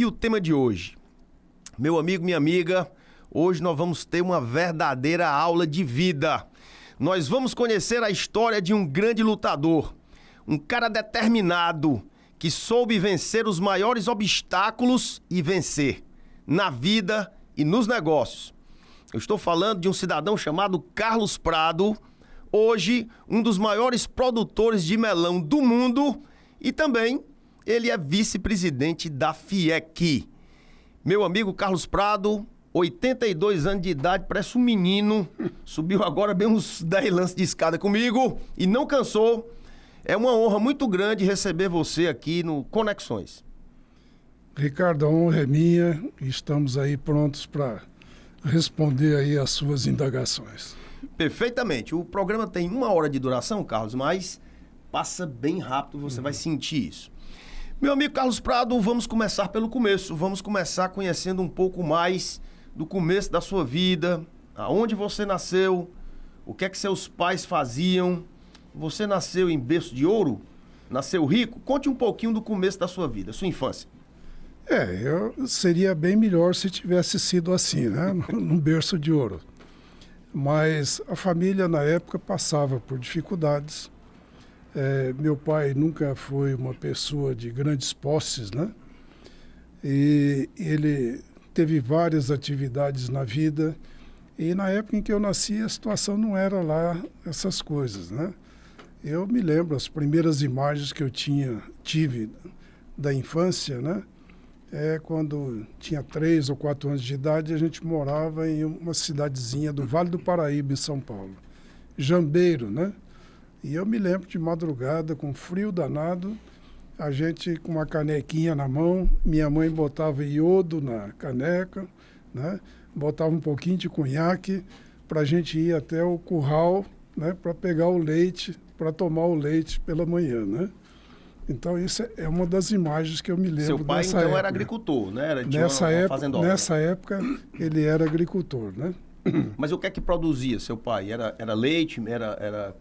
E o tema de hoje, meu amigo, minha amiga, hoje nós vamos ter uma verdadeira aula de vida. Nós vamos conhecer a história de um grande lutador, um cara determinado que soube vencer os maiores obstáculos e vencer na vida e nos negócios. Eu estou falando de um cidadão chamado Carlos Prado, hoje um dos maiores produtores de melão do mundo e também ele é vice-presidente da FIEC. Meu amigo Carlos Prado, 82 anos de idade, parece um menino, subiu agora bem uns 10 lances de escada comigo e não cansou. É uma honra muito grande receber você aqui no Conexões. Ricardo, a honra é minha e estamos aí prontos para responder aí às suas indagações. Perfeitamente. O programa tem 1 hora de duração, Carlos, mas passa bem rápido, você vai sentir isso. Meu amigo Carlos Prado, vamos começar pelo começo. Vamos começar conhecendo um pouco mais do começo da sua vida, aonde você nasceu, o que é que seus pais faziam. Você nasceu em berço de ouro? Nasceu rico? Conte um pouquinho do começo da sua vida, sua infância. Seria bem melhor se tivesse sido assim, né? Num berço de ouro. Mas a família, na época, passava por dificuldades. Meu pai nunca foi uma pessoa de grandes posses, né? E ele teve várias atividades na vida. E na época em que eu nasci, a situação não era lá essas coisas, né? Eu me lembro, as primeiras imagens que eu tive da infância, né? Quando tinha 3 ou 4 anos de idade, a gente morava em uma cidadezinha do Vale do Paraíba, em São Paulo. Jambeiro, né? E eu me lembro de madrugada, com frio danado, a gente com uma canequinha na mão, minha mãe botava iodo na caneca, né? Botava um pouquinho de conhaque para a gente ir até o curral, né? Para pegar o leite, para tomar o leite pela manhã, né? Então isso é uma das imagens que eu me lembro. Seu pai dessa então época. Era agricultor, né? Nessa época ele era agricultor, né? Mas o que é que produzia seu pai? Era leite, era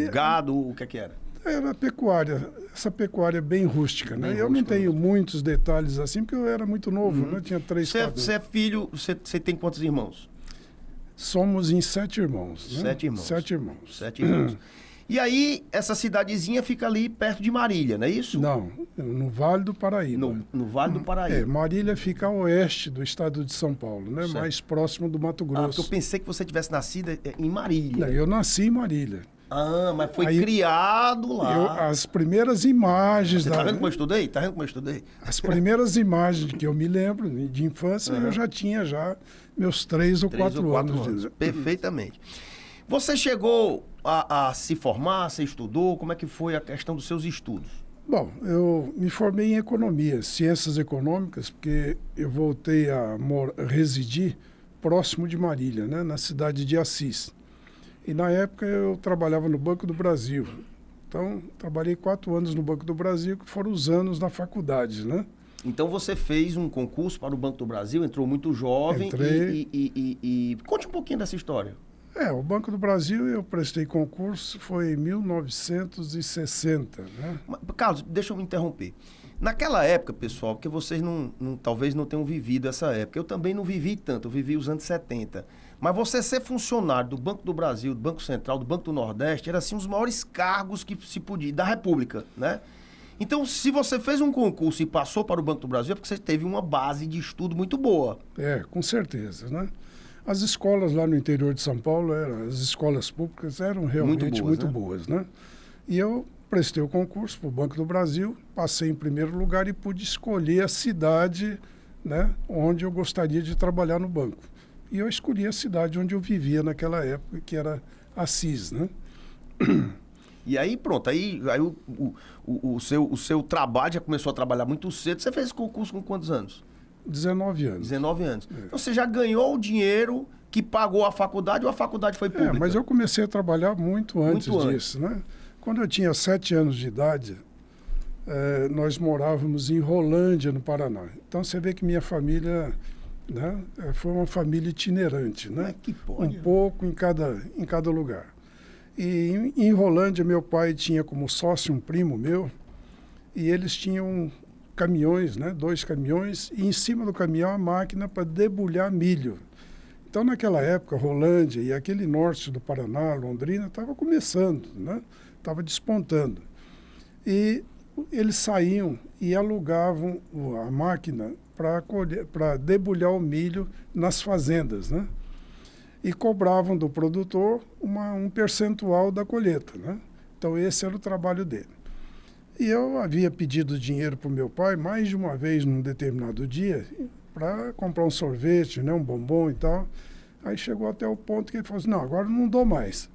gado, o que é que era? Era pecuária, essa pecuária bem rústica, né? Bem eu rústica, não tenho muitos detalhes assim, porque eu era muito novo, né? Tinha 3 Você é filho, você tem quantos irmãos? Somos em 7 irmãos, né? 7 irmãos. 7 irmãos. 7 irmãos. E aí, essa cidadezinha fica ali perto de Marília, não é isso? Não, no Vale do Paraíba. No Vale do Paraíba. Marília fica a oeste do estado de São Paulo, né? Certo. Mais próximo do Mato Grosso. Porque eu pensei que você tivesse nascido em Marília. Não, eu nasci em Marília. Mas foi criado lá. As primeiras imagens... Você tá vendo como eu estudei? Tá vendo como eu estudei? As primeiras imagens que eu me lembro de infância, eu já tinha meus 3 ou 4 anos. Perfeitamente. Você chegou a se formar, você estudou? Como é que foi a questão dos seus estudos? Bom, eu me formei em economia, ciências econômicas, porque eu voltei a residir próximo de Marília, né, na cidade de Assis. E na época eu trabalhava no Banco do Brasil. Então, trabalhei 4 anos no Banco do Brasil, que foram os anos da faculdade, né? Então você fez um concurso para o Banco do Brasil, entrou muito jovem. Entrei. E conte um pouquinho dessa história. O Banco do Brasil, eu prestei concurso, foi em 1960, né? Carlos, deixa eu me interromper. Naquela época, pessoal, porque vocês talvez não tenham vivido essa época, eu também não vivi tanto, eu vivi os anos 70. Mas você ser funcionário do Banco do Brasil, do Banco Central, do Banco do Nordeste, era assim um dos maiores cargos que se podia, da República, né? Então, se você fez um concurso e passou para o Banco do Brasil, é porque você teve uma base de estudo muito boa. Com certeza, né? As escolas lá no interior de São Paulo, as escolas públicas eram realmente muito boas, né? E eu prestei o concurso para o Banco do Brasil, passei em primeiro lugar e pude escolher a cidade, né, onde eu gostaria de trabalhar no banco. E eu escolhi a cidade onde eu vivia naquela época, que era Assis, né? E aí pronto, aí o seu trabalho já começou a trabalhar muito cedo. Você fez esse concurso com quantos anos? 19 anos. 19 anos. Então você já ganhou o dinheiro que pagou a faculdade ou a faculdade foi pública? Mas eu comecei a trabalhar muito antes disso, né? Quando eu tinha 7 anos de idade, nós morávamos em Rolândia, no Paraná. Então você vê que minha família, né, foi uma família itinerante, né? Que pode. Um pouco em cada lugar. E em Rolândia, meu pai tinha como sócio um primo meu, e eles tinham caminhões, né? 2 caminhões, e em cima do caminhão a máquina para debulhar milho. Então, naquela época, Rolândia e aquele norte do Paraná, Londrina, estava começando, né? Estava despontando. E eles saíam e alugavam a máquina para debulhar o milho nas fazendas, né? E cobravam do produtor um percentual da colheita, né? Então, esse era o trabalho dele. E eu havia pedido dinheiro para o meu pai mais de uma vez num determinado dia para comprar um sorvete, né, um bombom e tal. Aí chegou até o ponto que ele falou assim, não, agora não dou mais.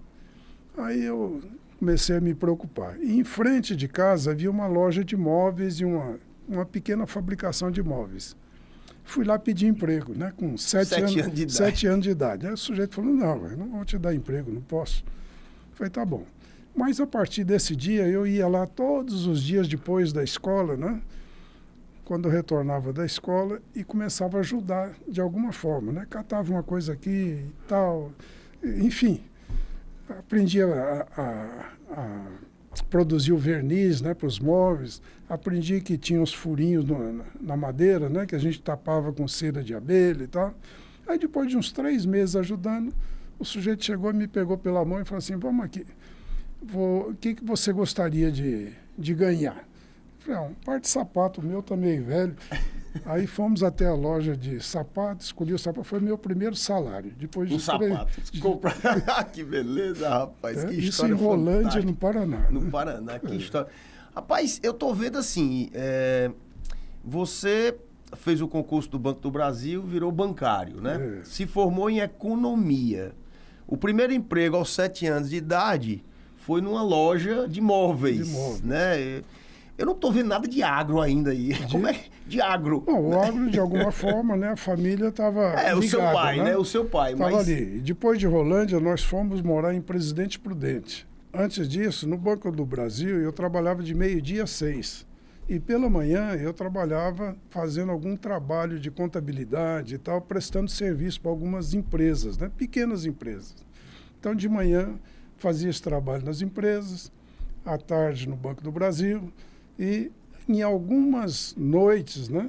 Aí eu comecei a me preocupar. E em frente de casa havia uma loja de móveis e uma pequena fabricação de móveis. Fui lá pedir emprego, né, com 7 anos de idade. Aí o sujeito falou, não, eu não vou te dar emprego, não posso. Eu falei, tá bom. Mas a partir desse dia, eu ia lá todos os dias depois da escola, né? Quando eu retornava da escola e começava a ajudar de alguma forma, né? Catava uma coisa aqui e tal. Enfim, aprendi a produzir o verniz, né, para os móveis. Aprendi que tinha uns furinhos na madeira, né? Que a gente tapava com cera de abelha e tal. Aí depois de uns 3 meses ajudando, o sujeito chegou e me pegou pela mão e falou assim, vamos aqui. O que você gostaria de ganhar? Falei, um par de sapato, o meu tá meio velho. Aí fomos até a loja de sapatos, escolhi o sapato, foi meu primeiro salário. Depois de sapato. Que beleza, rapaz. Que isso história em Rolândia, fantástica. no Paraná. No Paraná, que história. Rapaz, eu tô vendo assim, você fez o concurso do Banco do Brasil, virou bancário, né? Se formou em economia. O primeiro emprego aos 7 anos de idade foi numa loja de móveis, né? Eu não estou vendo nada de agro ainda aí. Como é de agro? Bom, o agro, de alguma forma, né? A família estava ligada, o seu pai, né? O seu pai. Estava ali. Depois de Rolândia, nós fomos morar em Presidente Prudente. Antes disso, no Banco do Brasil, eu trabalhava de meio-dia às 6. E pela manhã, eu trabalhava fazendo algum trabalho de contabilidade e tal, prestando serviço para algumas empresas, né? Pequenas empresas. Então, de manhã, fazia esse trabalho nas empresas, à tarde no Banco do Brasil e em algumas noites, né,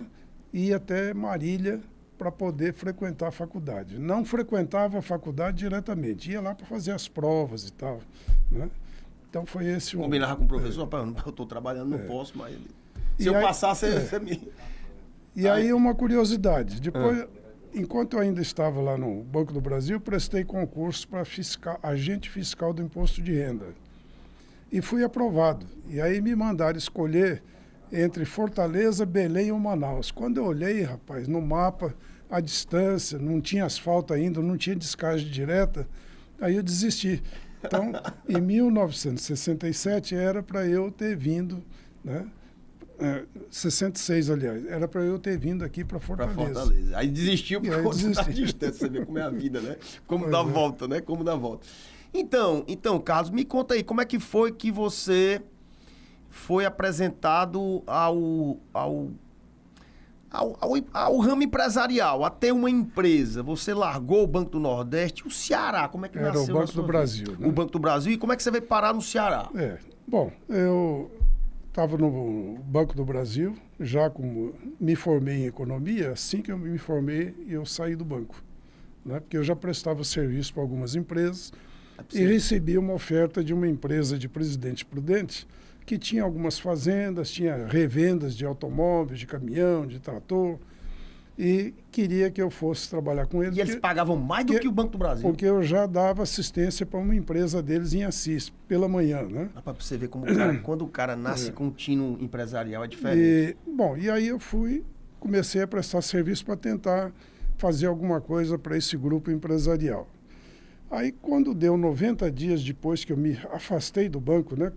ia até Marília para poder frequentar a faculdade. Não frequentava a faculdade diretamente, ia lá para fazer as provas e tal, né? Então foi esse combinava com o professor, eu estou trabalhando, não posso, mas se eu passar, você me... E aí uma curiosidade, depois... Enquanto eu ainda estava lá no Banco do Brasil, prestei concurso para agente fiscal do Imposto de Renda. E fui aprovado. E aí me mandaram escolher entre Fortaleza, Belém ou Manaus. Quando eu olhei, rapaz, no mapa, a distância, não tinha asfalto ainda, não tinha descagem direta, aí eu desisti. Então, em 1967, era para eu ter vindo, né? 66, aliás, era para eu ter vindo aqui para Fortaleza. Aí desistiu por conta da distância, você vê como é a vida, né? Como dá volta, né? Como dá volta. Então, Carlos, me conta aí, como é que foi que você foi apresentado ao ramo empresarial, a ter uma empresa? Você largou o Banco do Nordeste, o Ceará, como é que nasceu? Era o Banco do Brasil. Né? O Banco do Brasil, e como é que você veio parar no Ceará? Bom, eu estava no Banco do Brasil, já como me formei em economia, assim que eu me formei, eu saí do banco, né? Porque eu já prestava serviço para algumas empresas e recebi uma oferta de uma empresa de Presidente Prudente que tinha algumas fazendas, tinha revendas de automóveis, de caminhão, de trator, e queria que eu fosse trabalhar com eles. E eles pagavam mais do que o Banco do Brasil? Porque eu já dava assistência para uma empresa deles em Assis, pela manhã, né? Para você ver como quando o cara nasce com um tino empresarial é diferente. E aí eu comecei a prestar serviço para tentar fazer alguma coisa para esse grupo empresarial. Aí, quando deu 90 dias depois que eu me afastei do banco, né,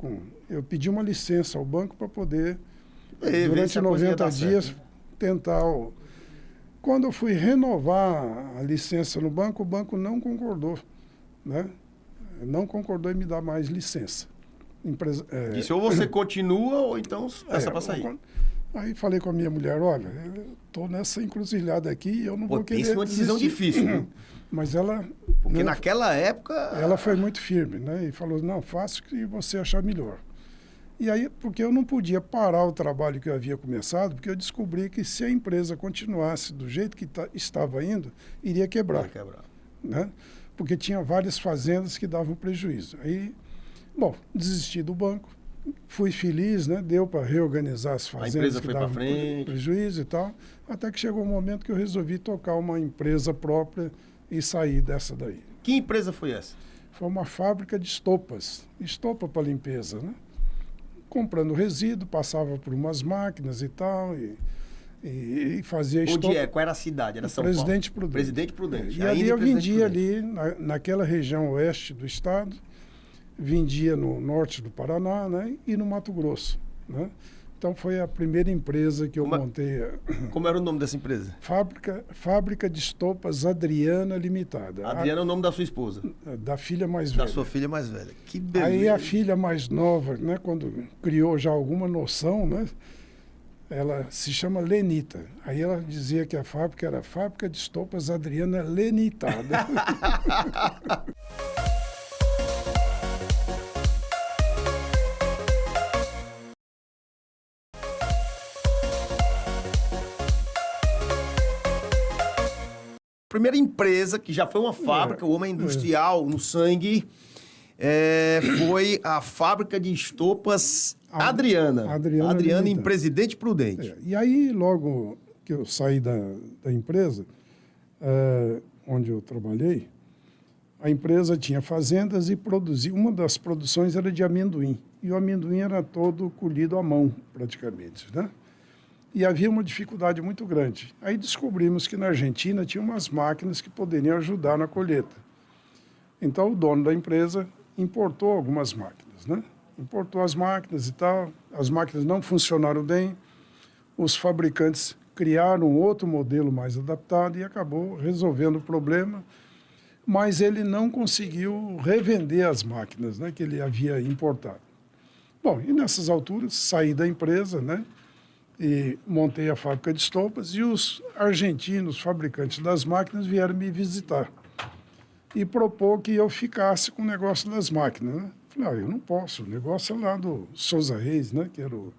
eu pedi uma licença ao banco para poder, durante 90 dias, certo, né? Tentar... Quando eu fui renovar a licença no banco, o banco não concordou, né? Não concordou em me dar mais licença. Disse, ou você continua, ou então peça para sair. Aí falei com a minha mulher, olha, eu estou nessa encruzilhada aqui e eu não vou querer Isso é uma decisão difícil, né? Mas ela... Porque naquela época... Ela foi muito firme, né? E falou, não, faça o que você achar melhor. E aí, porque eu não podia parar o trabalho que eu havia começado, porque eu descobri que se a empresa continuasse do jeito que estava indo, iria quebrar. Vai quebrar. Né? Porque tinha várias fazendas que davam prejuízo. Aí, bom, desisti do banco, fui feliz, né? Deu para reorganizar as fazendas que davam prejuízo e tal, até que chegou um momento que eu resolvi tocar uma empresa própria e sair dessa daí. Que empresa foi essa? Foi uma fábrica de estopa para limpeza, né? Comprando resíduo, passava por umas máquinas e tal, e fazia estopa. Onde é? Qual era a cidade? Era São Paulo? Presidente Prudente. Presidente Prudente. E ali eu vendia ali, naquela região oeste do estado, vendia no norte do Paraná, né? E no Mato Grosso, né? Então foi a primeira empresa que eu montei. Como era o nome dessa empresa? Fábrica de Estopas Adriana Limitada. Adriana é o nome da sua esposa? Da filha mais velha. Da sua filha mais velha. Que beleza. Aí a filha mais nova, né, quando criou já alguma noção, né, ela se chama Lenita. Aí ela dizia que a fábrica era Fábrica de Estopas Adriana Lenitada. Primeira empresa, que já foi uma fábrica, o homem industrial no sangue, foi a Fábrica de Estopas Adriana. Adriana em Presidente Prudente. E aí, logo que eu saí da empresa, onde eu trabalhei, a empresa tinha fazendas e produzia. Uma das produções era de amendoim. E o amendoim era todo colhido à mão, praticamente, né? E havia uma dificuldade muito grande. Aí descobrimos que na Argentina tinha umas máquinas que poderiam ajudar na colheita. Então o dono da empresa importou algumas máquinas, né? Importou as máquinas e tal. As máquinas não funcionaram bem. Os fabricantes criaram outro modelo mais adaptado e acabou resolvendo o problema. Mas ele não conseguiu revender as máquinas, né, que ele havia importado. Bom, e nessas alturas saí da empresa, né? E montei a fábrica de estopas e os argentinos, fabricantes das máquinas, vieram me visitar e propor que eu ficasse com o negócio das máquinas, né? Falei, eu não posso, o negócio é lá do Souza Reis, né? Que era o...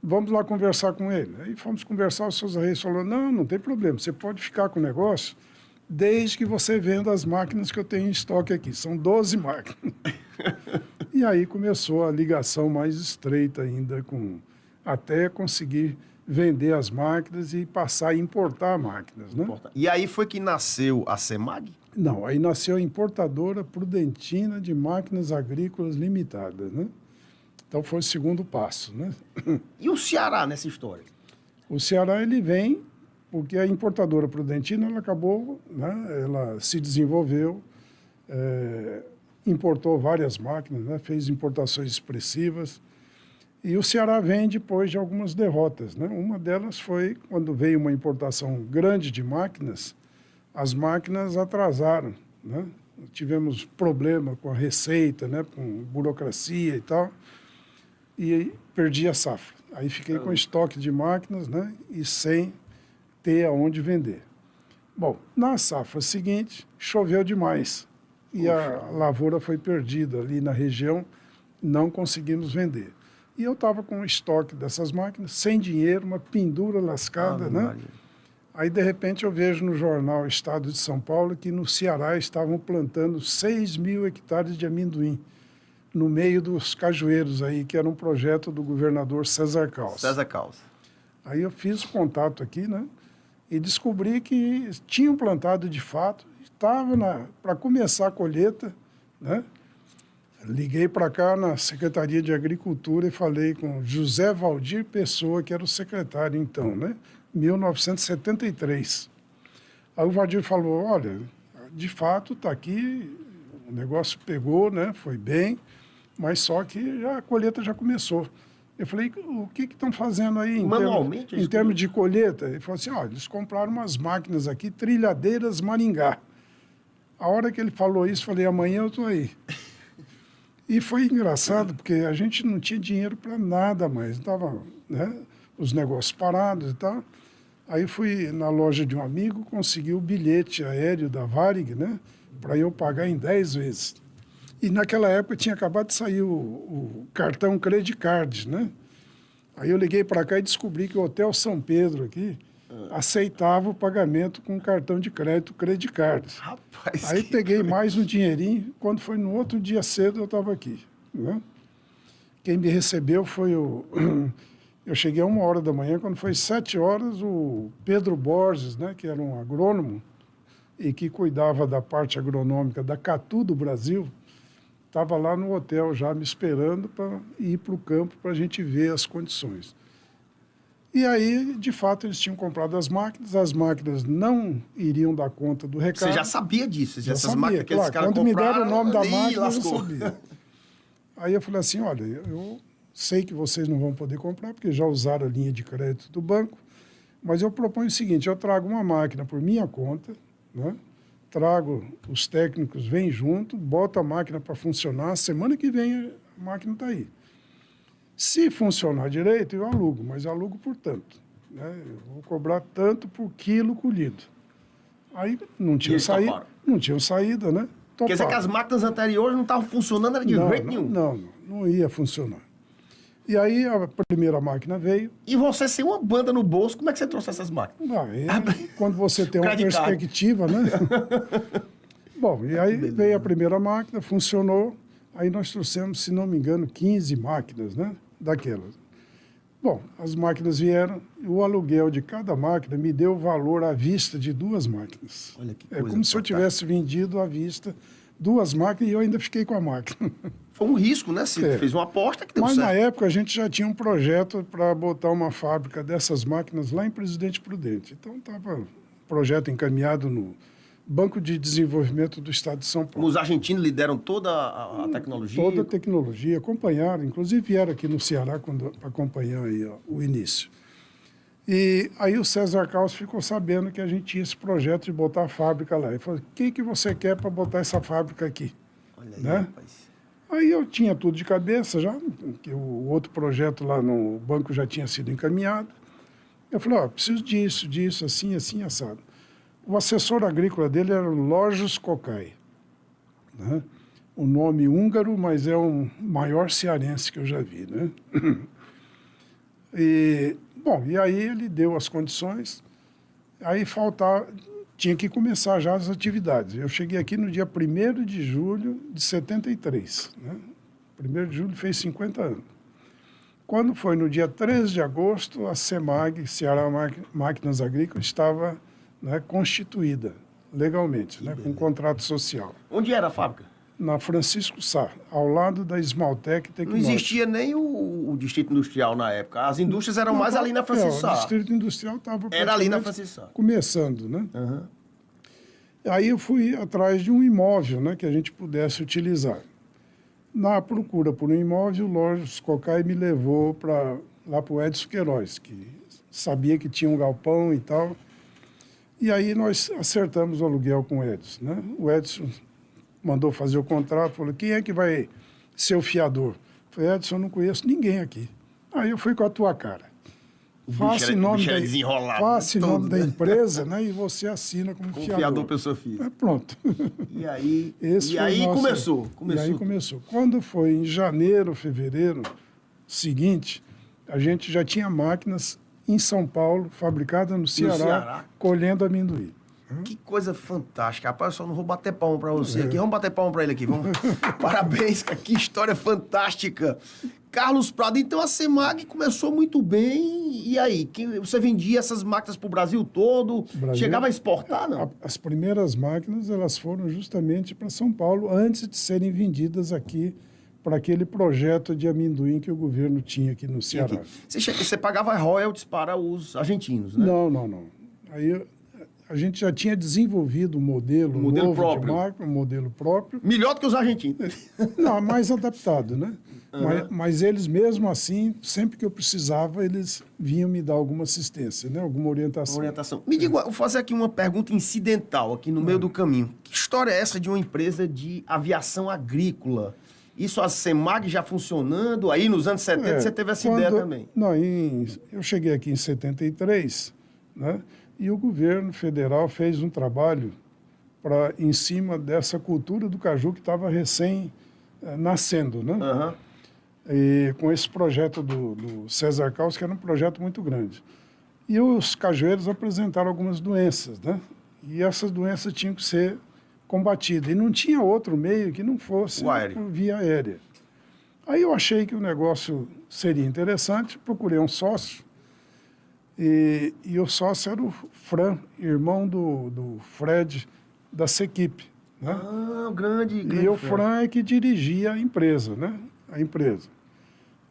Vamos lá conversar com ele. Aí fomos conversar, o Souza Reis falou, não tem problema, você pode ficar com o negócio desde que você venda as máquinas que eu tenho em estoque aqui. São 12 máquinas. E aí começou a ligação mais estreita ainda até conseguir vender as máquinas e passar a importar máquinas, né? E aí foi que nasceu a CEMAG? Não, aí nasceu a Importadora Prudentina de Máquinas Agrícolas Limitada, né? Então foi o segundo passo, né? E o Ceará nessa história? O Ceará, ele vem porque a Importadora Prudentina, ela acabou, né? Ela se desenvolveu, importou várias máquinas, né? Fez importações expressivas. E o Ceará vem depois de algumas derrotas, né? Uma delas foi quando veio uma importação grande de máquinas, as máquinas atrasaram, né? Tivemos problema com a receita, né? Com burocracia e tal, e perdi a safra. Aí fiquei com estoque de máquinas, né? E sem ter aonde vender. Bom, na safra seguinte, choveu demais e a lavoura foi perdida ali na região, não conseguimos vender. E eu estava com o estoque dessas máquinas, sem dinheiro, uma pendura lascada, né? Maria. Aí, de repente, eu vejo no jornal Estado de São Paulo que no Ceará estavam plantando 6.000 hectares de amendoim no meio dos cajueiros aí, que era um projeto do governador César Calça. César Calça. Aí eu fiz o contato aqui, né? E descobri que tinham plantado de fato, estava para começar a colheita, né? Liguei para cá na Secretaria de Agricultura e falei com José Valdir Pessoa, que era o secretário então, né? 1973. Aí o Valdir falou, olha, de fato está aqui, o negócio pegou, né? Foi bem, mas só que a colheita já começou. Eu falei, o que estão fazendo aí em termos de colheita? Ele falou assim, olha, eles compraram umas máquinas aqui, trilhadeiras Maringá. A hora que ele falou isso, eu falei, amanhã eu estou aí. E foi engraçado, porque a gente não tinha dinheiro para nada mais. Estava, né, os negócios parados e tal. Aí fui na loja de um amigo, consegui o bilhete aéreo da Varig, né, para eu pagar em 10 vezes. E naquela época tinha acabado de sair o cartão Credit Card, né? Aí eu liguei para cá e descobri que o Hotel São Pedro aqui aceitava o pagamento com cartão de crédito Credit Card. Rapaz, Aí peguei mais um dinheirinho, quando foi no outro dia cedo eu estava aqui, né? Quem me recebeu foi o... Eu cheguei a 1h da manhã, quando foi 7h, o Pedro Borges, né, que era um agrônomo e que cuidava da parte agronômica da Catu do Brasil, estava lá no hotel já me esperando para ir para o campo para a gente ver as condições. E aí, de fato, eles tinham comprado as máquinas não iriam dar conta do recado. Você já sabia disso? Já Essas sabia, máquinas que esses claro. caras Quando me compraram, deram o nome da ih, máquina, lascou. eu sabia. Aí eu falei assim, olha, eu sei que vocês não vão poder comprar, porque já usaram a linha de crédito do banco, mas eu proponho o seguinte, eu trago uma máquina por minha conta, né? Trago os técnicos, vêm junto, boto a máquina para funcionar, semana que vem a máquina está aí. Se funcionar direito, eu alugo, mas eu alugo por tanto, né? Eu vou cobrar tanto por quilo colhido. Aí não tinha saída, né? Quer dizer que as máquinas anteriores não estavam funcionando era de jeito nenhum? Não ia funcionar. E aí a primeira máquina veio. E você sem uma banda no bolso, como é que você trouxe essas máquinas? Quando você tem uma perspectiva, né? Bom, e aí veio a primeira máquina, funcionou. Aí nós trouxemos, se não me engano, 15 máquinas, né? Daquelas. Bom, as máquinas vieram, e o aluguel de cada máquina me deu o valor à vista de 2 máquinas. Olha que coisa como se eu tivesse vendido à vista 2 máquinas e eu ainda fiquei com a máquina. Foi um risco, né? Você fez uma aposta que deu Mas certo. na época a gente já tinha um projeto para botar uma fábrica dessas máquinas lá em Presidente Prudente. Então estava o projeto encaminhado no Banco de Desenvolvimento do Estado de São Paulo. Os argentinos lideram toda a tecnologia? Toda a tecnologia, acompanharam, inclusive vieram aqui no Ceará para acompanhar aí, ó, o início. E aí o César Carlos ficou sabendo que a gente tinha esse projeto de botar a fábrica lá. Ele falou, o que você quer para botar essa fábrica aqui? Olha aí, né? rapaz. Aí eu tinha tudo de cabeça já, que o outro projeto lá no banco já tinha sido encaminhado. Eu falei, preciso disso, assim, assado. O assessor agrícola dele era o Lojos Cocai, né? O nome húngaro, mas é o maior cearense que eu já vi, né? E aí ele deu as condições, aí tinha que começar já as atividades. Eu cheguei aqui no dia 1º de julho de 73, né? 1º de julho fez 50 anos. Quando foi no dia 13 de agosto, a CEMAG, Ceará Máquinas Agrícolas, estava, né, constituída legalmente, né, com contrato social. Onde era a fábrica? Na Francisco Sá, ao lado da Esmaltec Tecnológica. Não existia nem o distrito industrial na época. As indústrias eram mais ali na Francisco Sá. O distrito industrial estava era ali na Francisco Sá. Começando, né? Uhum. Aí eu fui atrás de um imóvel, né, que a gente pudesse utilizar. Na procura por um imóvel, o Lojos Cocai me levou lá para o Edson Queiroz, que sabia que tinha um galpão e tal. E aí nós acertamos o aluguel com o Edson, né? O Edson mandou fazer o contrato, falou, quem é que vai ser o fiador? Eu falei, Edson, eu não conheço ninguém aqui. Aí eu fui com a tua cara. Faça em nome da empresa, né? E você assina como fiador. Pessoa física. Pronto. E aí começou. E aí começou. Quando foi em janeiro, fevereiro seguinte, a gente já tinha máquinas em São Paulo, fabricadas no Ceará, colhendo amendoim. Que coisa fantástica. Rapaz, eu só não vou bater palma para você aqui. Vamos bater palma para ele aqui. Vamos. Parabéns, que história fantástica. Carlos Prado, então a CEMAG começou muito bem. E aí? Você vendia essas máquinas para o Brasil todo? Chegava a exportar, não? As primeiras máquinas, elas foram justamente para São Paulo, antes de serem vendidas aqui para aquele projeto de amendoim que o governo tinha aqui no Ceará. Você pagava royalties para os argentinos, né? Não. Aí a gente já tinha desenvolvido um modelo novo próprio. De marca, um modelo próprio. Melhor do que os argentinos. Não, mais adaptado, né? Uhum. Mas eles, mesmo assim, sempre que eu precisava, eles vinham me dar alguma assistência, né? Alguma orientação. Me diga, vou fazer aqui uma pergunta incidental, aqui no meio do caminho. Que história é essa de uma empresa de aviação agrícola? Isso a CEMAG já funcionando? Aí nos anos 70 você teve essa ideia também? Não, eu cheguei aqui em 73, né? E o governo federal fez um trabalho em cima dessa cultura do caju que estava recém nascendo, né? Aham. E com esse projeto do César Caos, que era um projeto muito grande. E os cajueiros apresentaram algumas doenças, né? E essas doenças tinham que ser combatidas. E não tinha outro meio que não fosse por via aérea. Aí eu achei que o negócio seria interessante, procurei um sócio, e o sócio era o Fran, irmão do Fred, da Sequipe, né? Ah, grande. E o Fran é que dirigia a empresa, né? A empresa.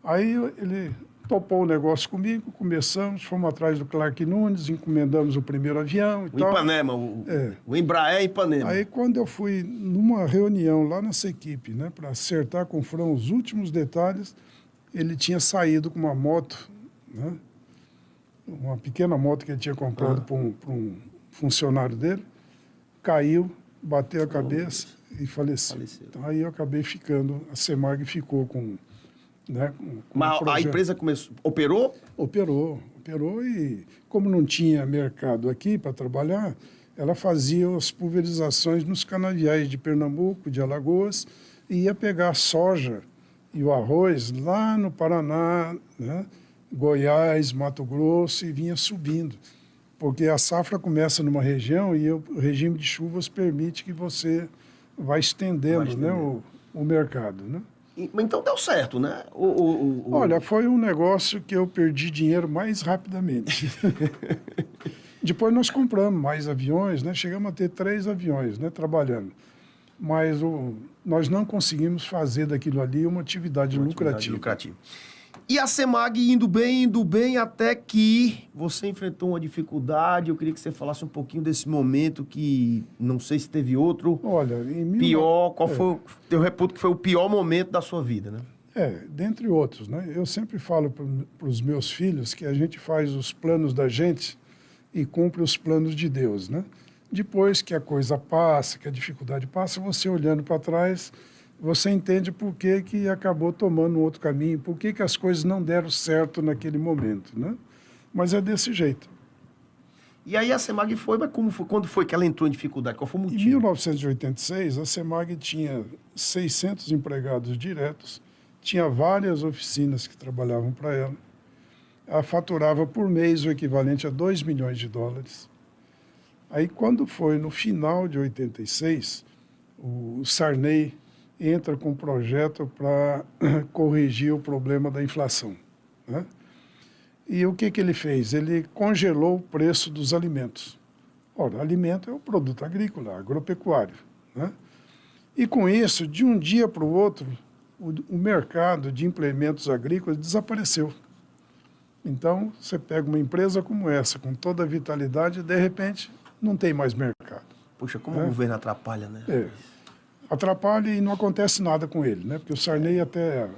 Aí ele topou o negócio comigo, começamos, fomos atrás do Clark Nunes, encomendamos o primeiro avião e tal. Ipanema, o Embraer Ipanema. Aí quando eu fui numa reunião lá nessa equipe, né, para acertar com o Fran os últimos detalhes, ele tinha saído com uma moto, né, uma pequena moto que ele tinha comprado para um funcionário dele, caiu, bateu a cabeça e faleceu. Então aí eu acabei ficando, a Semag ficou com... Né, Mas a empresa operou? Operou e como não tinha mercado aqui para trabalhar, ela fazia as pulverizações nos canaviais de Pernambuco, de Alagoas, e ia pegar a soja e o arroz lá no Paraná, né, Goiás, Mato Grosso, e vinha subindo. Porque a safra começa numa região e o regime de chuvas permite que você vá estendendo, né, o mercado, né? Então deu certo, né? Olha, foi um negócio que eu perdi dinheiro mais rapidamente. Depois nós compramos mais aviões, né? Chegamos a ter 3 aviões, né, trabalhando. Mas nós não conseguimos fazer daquilo ali uma atividade lucrativa. E a Semag indo bem, até que você enfrentou uma dificuldade. Eu queria que você falasse um pouquinho desse momento que não sei se teve outro. Olha, pior, qual foi, eu reputo que foi o pior momento da sua vida, né? Dentre outros, né? Eu sempre falo para os meus filhos que a gente faz os planos da gente e cumpre os planos de Deus, né? Depois que a coisa passa, que a dificuldade passa, você olhando para trás, você entende por que acabou tomando um outro caminho, por que as coisas não deram certo naquele momento, né? Mas é desse jeito. E aí a Semag foi, mas quando foi que ela entrou em dificuldade? Qual foi o motivo? Em 1986, a Semag tinha 600 empregados diretos, tinha várias oficinas que trabalhavam para ela. Ela faturava por mês o equivalente a 2 milhões de dólares. Aí, quando foi no final de 86, o Sarney entra com um projeto para corrigir o problema da inflação, né? E o que ele fez? Ele congelou o preço dos alimentos. Ora, alimento é um produto agrícola, agropecuário, né? E com isso, de um dia para o outro, o mercado de implementos agrícolas desapareceu. Então, você pega uma empresa como essa, com toda a vitalidade, e de repente não tem mais mercado. Poxa, como o governo atrapalha, né? Atrapalha e não acontece nada com ele, né? Porque o Sarney até há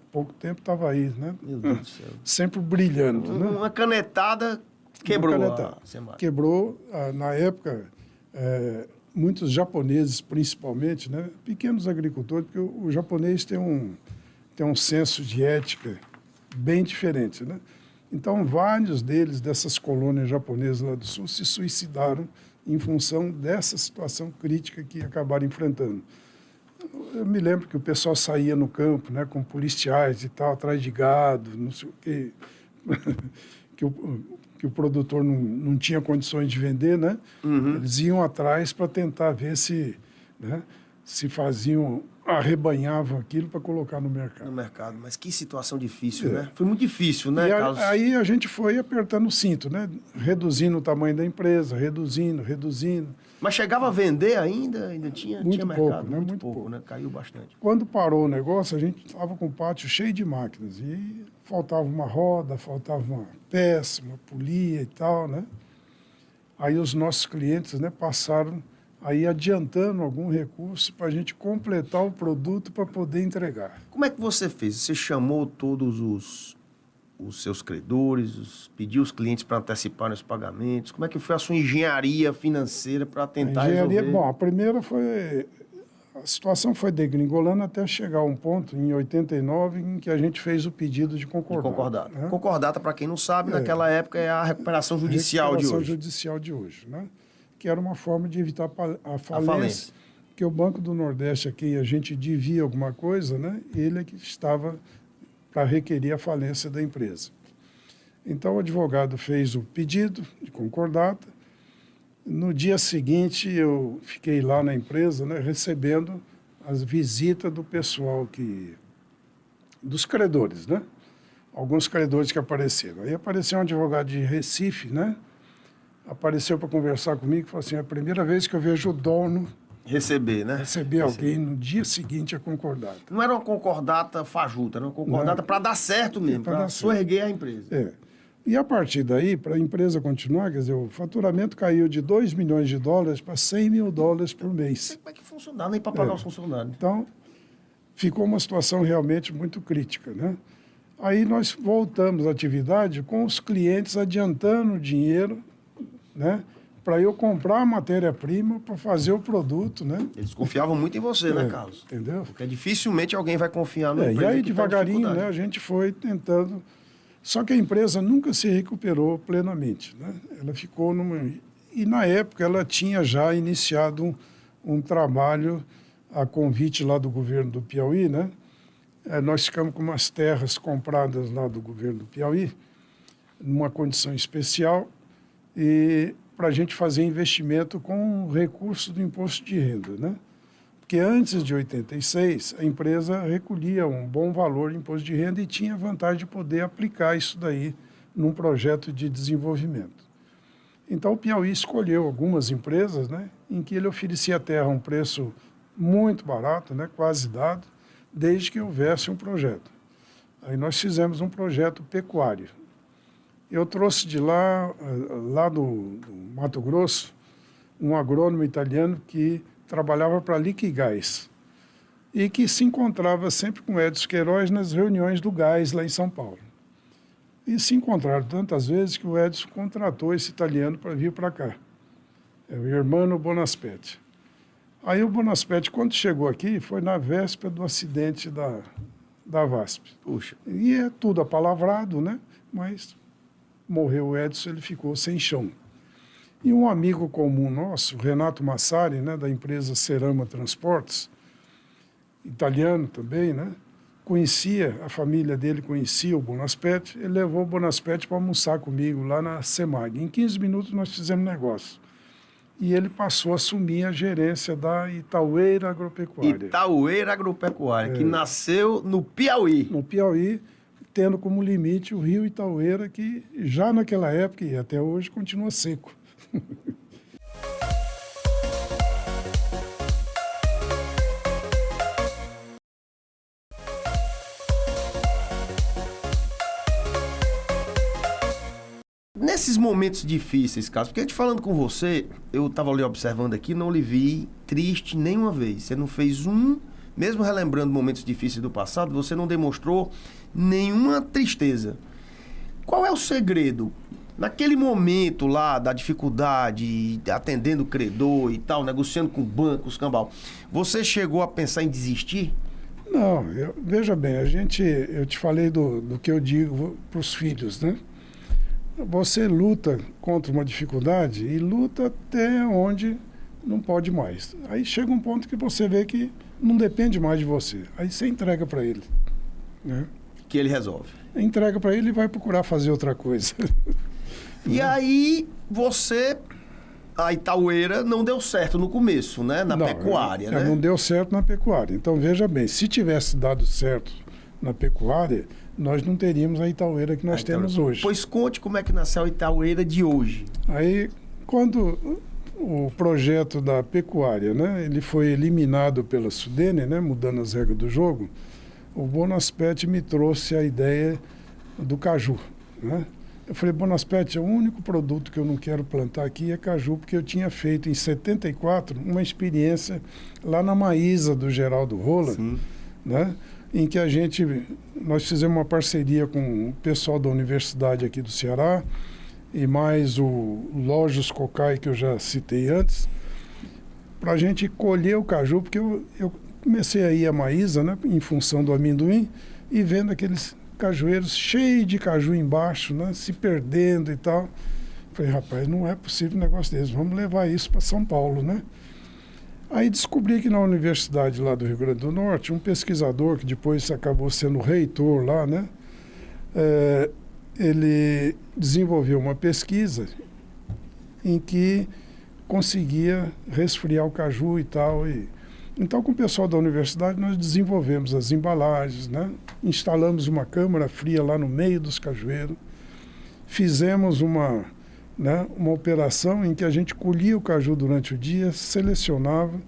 pouco tempo estava aí, né? Meu Deus do céu. Sempre brilhando, né? Uma canetada quebrou a Semag. Quebrou, na época, muitos japoneses, principalmente, né? Pequenos agricultores, porque o japonês tem um senso de ética bem diferente, né? Então, vários deles, dessas colônias japonesas lá do sul, se suicidaram em função dessa situação crítica que acabaram enfrentando. Eu me lembro que o pessoal saía no campo, né, com policiais e tal, atrás de gado, não sei o quê, que o produtor não tinha condições de vender, né? Uhum. Eles iam atrás para tentar ver se faziam, arrebanhavam aquilo para colocar no mercado. No mercado, mas que situação difícil, né? Foi muito difícil, né, Carlos? Aí a gente foi apertando o cinto, né? Reduzindo o tamanho da empresa, reduzindo. Mas chegava a vender ainda? Ainda tinha mercado? Pouco, né? Muito pouco, né? Caiu bastante. Quando parou o negócio, a gente estava com o pátio cheio de máquinas e faltava uma roda, faltava uma peça, uma polia e tal, né? Aí os nossos clientes, né, passaram aí adiantando algum recurso para a gente completar o produto para poder entregar. Como é que você fez? Você chamou todos os seus credores, pediu os clientes para anteciparem os pagamentos? Como é que foi a sua engenharia financeira para tentar resolver? Bom, a primeira foi... A situação foi degringolando até chegar a um ponto, em 89, em que a gente fez o pedido de concordata. Concordata. Né? Concordata, para quem não sabe, naquela época é a recuperação judicial de hoje. Recuperação judicial de hoje, né? Que era uma forma de evitar a falência, porque o Banco do Nordeste, a quem a gente devia alguma coisa, né, ele é que estava para requerer a falência da empresa. Então, o advogado fez o pedido de concordata. No dia seguinte, eu fiquei lá na empresa, né, recebendo as visitas do pessoal dos credores, né? Alguns credores que apareceram. Aí apareceu um advogado de Recife, né? Apareceu para conversar comigo e falou assim, é a primeira vez que eu vejo o dono Receber, né? receber alguém no dia seguinte a concordata. Não era uma concordata fajuta, era uma concordata para dar certo mesmo, para soerguer a empresa. É. E a partir daí, para a empresa continuar, quer dizer, o faturamento caiu de 2 milhões de dólares para 100 mil dólares por mês. Como é que funcionava? Nem para pagar os funcionários. Então, ficou uma situação realmente muito crítica, né? Aí nós voltamos à atividade com os clientes adiantando dinheiro, né? Para eu comprar a matéria-prima para fazer o produto, né? Eles confiavam muito em você, né, Carlos? Entendeu? Porque dificilmente alguém vai confiar no E aí, devagarinho, né, a gente foi tentando. Só que a empresa nunca se recuperou plenamente, né? Ela ficou numa... E, na época, ela tinha já iniciado um trabalho a convite lá do governo do Piauí, né? Nós ficamos com umas terras compradas lá do governo do Piauí, numa condição especial, e para a gente fazer investimento com recurso do imposto de renda, né? Porque antes de 86, a empresa recolhia um bom valor de imposto de renda e tinha vantagem de poder aplicar isso daí num projeto de desenvolvimento. Então, o Piauí escolheu algumas empresas, né, em que ele oferecia a terra a um preço muito barato, né, quase dado, desde que houvesse um projeto. Aí nós fizemos um projeto pecuário. Eu trouxe de lá do Mato Grosso, um agrônomo italiano que trabalhava para a Liquigás e que se encontrava sempre com Edson Queiroz nas reuniões do gás lá em São Paulo. E se encontraram tantas vezes que o Edson contratou esse italiano para vir para cá. É o Hermano Bonaspetti. Aí o Bonaspetti, quando chegou aqui, foi na véspera do acidente da VASP. Puxa. E é tudo apalavrado, né? Mas morreu o Edson, ele ficou sem chão. E um amigo comum nosso, Renato Massari, né, da empresa Cerama Transportes, italiano também, né? A família dele conhecia o Bonaspetti, ele levou o Bonaspetti para almoçar comigo lá na Semag. Em 15 minutos nós fizemos negócio. E ele passou a assumir a gerência da Itaueira Agropecuária. Itaueira Agropecuária, que nasceu no Piauí. No Piauí, tendo como limite o rio Itaueira, que já naquela época e até hoje continua seco. Nesses momentos difíceis, Carlos, porque a gente falando com você, eu estava ali observando aqui, não lhe vi triste nenhuma vez. Você não fez mesmo relembrando momentos difíceis do passado, você não demonstrou nenhuma tristeza. Qual é o segredo? Naquele momento lá da dificuldade, atendendo o credor e tal, negociando com bancos, cambal, você chegou a pensar em desistir? Não, veja bem, eu te falei do que eu digo para os filhos, né? Você luta contra uma dificuldade e luta até onde não pode mais. Aí chega um ponto que você vê que não depende mais de você. Aí você entrega para ele, né? Que ele resolve. Entrega para ele e vai procurar fazer outra coisa. E aí a Itaueira não deu certo no começo, né? Na pecuária, né? Não deu certo na pecuária. Então, veja bem, se tivesse dado certo na pecuária, nós não teríamos a Itaueira que nós temos hoje. Pois conte como é que nasceu a Itaueira de hoje. Aí, quando o projeto da pecuária, né, ele foi eliminado pela Sudene, né, mudando as regras do jogo, o Bonaspetti me trouxe a ideia do caju, né? Eu falei, Bonaspetti, o único produto que eu não quero plantar aqui é caju, porque eu tinha feito em 74 uma experiência lá na Maísa do Geraldo Rola, né, em que nós fizemos uma parceria com o pessoal da universidade aqui do Ceará e mais o Lojos Cocai, que eu já citei antes, para a gente colher o caju, porque eu comecei a ir a Maísa, né, em função do amendoim, e vendo aqueles cajueiros cheios de caju embaixo, né, se perdendo e tal. Falei, rapaz, não é possível um negócio desse, vamos levar isso para São Paulo, né? Aí descobri que na universidade lá do Rio Grande do Norte, um pesquisador que depois acabou sendo reitor lá, né? Ele desenvolveu uma pesquisa em que conseguia resfriar o caju e tal. Então, com o pessoal da universidade, nós desenvolvemos as embalagens, né? Instalamos uma câmara fria lá no meio dos cajueiros, fizemos uma operação em que a gente colhia o caju durante o dia, selecionava,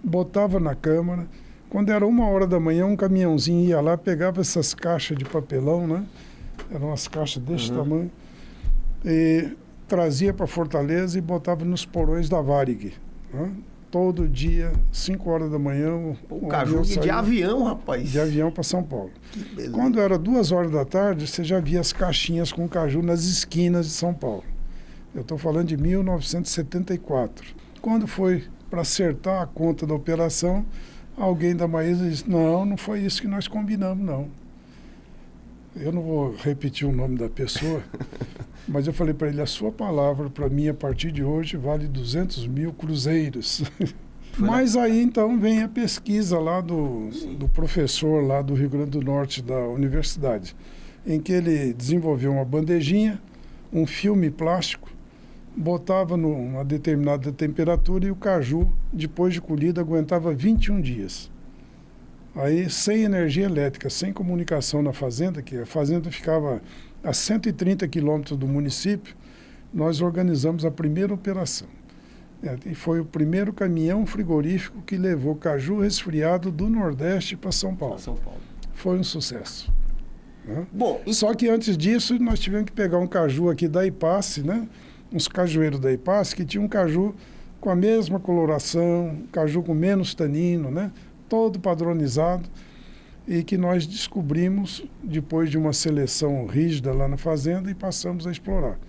botava na câmara. Quando era 1h da manhã, um caminhãozinho ia lá, pegava essas caixas de papelão, né? Eram umas caixas desse tamanho, e trazia para Fortaleza e botava nos porões da Varig, né? Todo dia, 5h da manhã... O caju de avião, rapaz. De avião para São Paulo. Quando era 2h da tarde, você já via as caixinhas com caju nas esquinas de São Paulo. Eu estou falando de 1974. Quando foi para acertar a conta da operação, alguém da Maísa disse, não foi isso que nós combinamos, não. Eu não vou repetir o nome da pessoa, mas eu falei para ele, a sua palavra para mim a partir de hoje vale 200 mil cruzeiros. Mas aí então vem a pesquisa lá do professor lá do Rio Grande do Norte da universidade, em que ele desenvolveu uma bandejinha, um filme plástico, botava numa determinada temperatura e o caju, depois de colhido, aguentava 21 dias. Aí, sem energia elétrica, sem comunicação na fazenda, que a fazenda ficava a 130 quilômetros do município, nós organizamos a primeira operação. E foi o primeiro caminhão frigorífico que levou caju resfriado do Nordeste para São Paulo. Foi um sucesso. Né? Bom, só que antes disso, nós tivemos que pegar um caju aqui da Ipace, né? Uns cajueiros da Ipace, que tinha um caju com a mesma coloração, caju com menos tanino, né? Todo padronizado, e que nós descobrimos depois de uma seleção rígida lá na fazenda e passamos a explorar.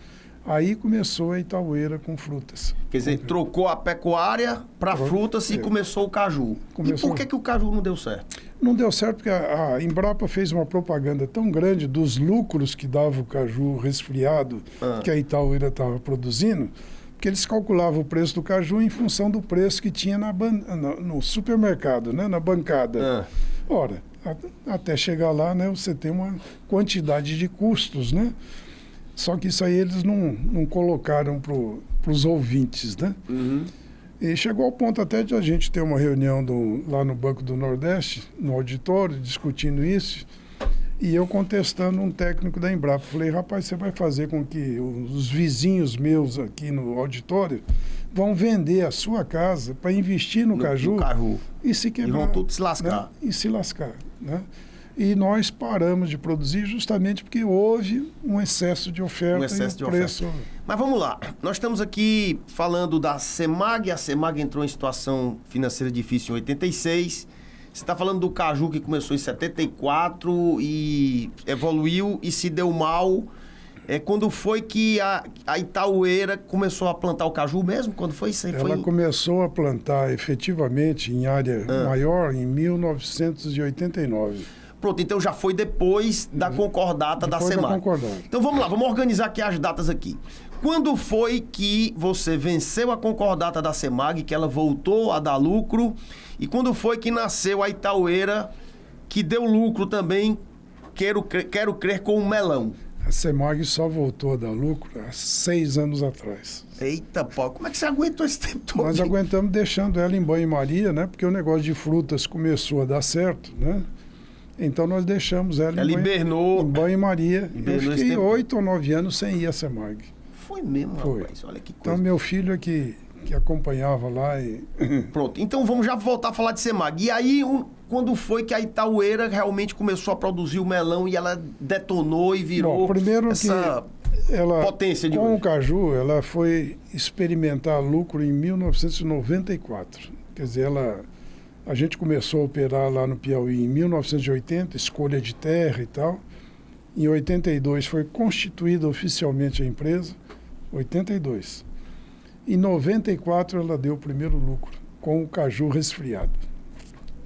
Aí começou a Itaueira com frutas. Quer dizer, trocou a pecuária para frutas e começou o caju. E por que o caju não deu certo? Não deu certo porque a Embrapa fez uma propaganda tão grande dos lucros que dava o caju resfriado que a Itaueira estava produzindo, que eles calculavam o preço do caju em função do preço que tinha no supermercado, né? Na bancada. Ora, até chegar lá, né, você tem uma quantidade de custos, né? Só que isso aí eles não colocaram para os ouvintes, né? E chegou ao ponto até de a gente ter uma reunião lá no Banco do Nordeste, no auditório, discutindo isso, e eu contestando um técnico da Embrapa. Falei, rapaz, você vai fazer com que os vizinhos meus aqui no auditório vão vender a sua casa para investir no caju e se quebrar. E vão tudo se lascar. Né? E se lascar, né? E nós paramos de produzir justamente porque houve um excesso de oferta e o preço... Mas vamos lá, nós estamos aqui falando da CEMAG, a CEMAG entrou em situação financeira difícil em 86, você está falando do caju que começou em 74 e evoluiu e se deu mal. Quando foi que a Itaueira começou a plantar o caju mesmo? Quando foi isso? Ela começou a plantar efetivamente em área maior em 1989. Pronto, então já foi depois da concordata da CEMAG. Então vamos lá, vamos organizar aqui as datas aqui. Quando foi que você venceu a concordata da CEMAG, que ela voltou a dar lucro? E quando foi que nasceu a Itaueira, que deu lucro também, quero crer, com o melão? A CEMAG só voltou a dar lucro há 6 anos atrás. Eita, pô, como é que você aguentou esse tempo todo? Nós aguentamos deixando ela em banho-maria, né? Porque o negócio de frutas começou a dar certo, né? Então nós deixamos ela em banho-maria. Eu fiquei 8 ou 9 anos sem ir à CEMAG. Foi mesmo, rapaz? Olha que coisa. Então meu filho é que acompanhava lá e... Pronto, então vamos já voltar a falar de CEMAG. E aí, quando foi que a Itaueira realmente começou a produzir o melão e ela detonou e virou essa potência de hoje? Com o caju, ela foi experimentar lucro em 1994. Quer dizer, a gente começou a operar lá no Piauí em 1980, escolha de terra e tal. Em 82 foi constituída oficialmente a empresa, 82. Em 94 ela deu o primeiro lucro, com o caju resfriado.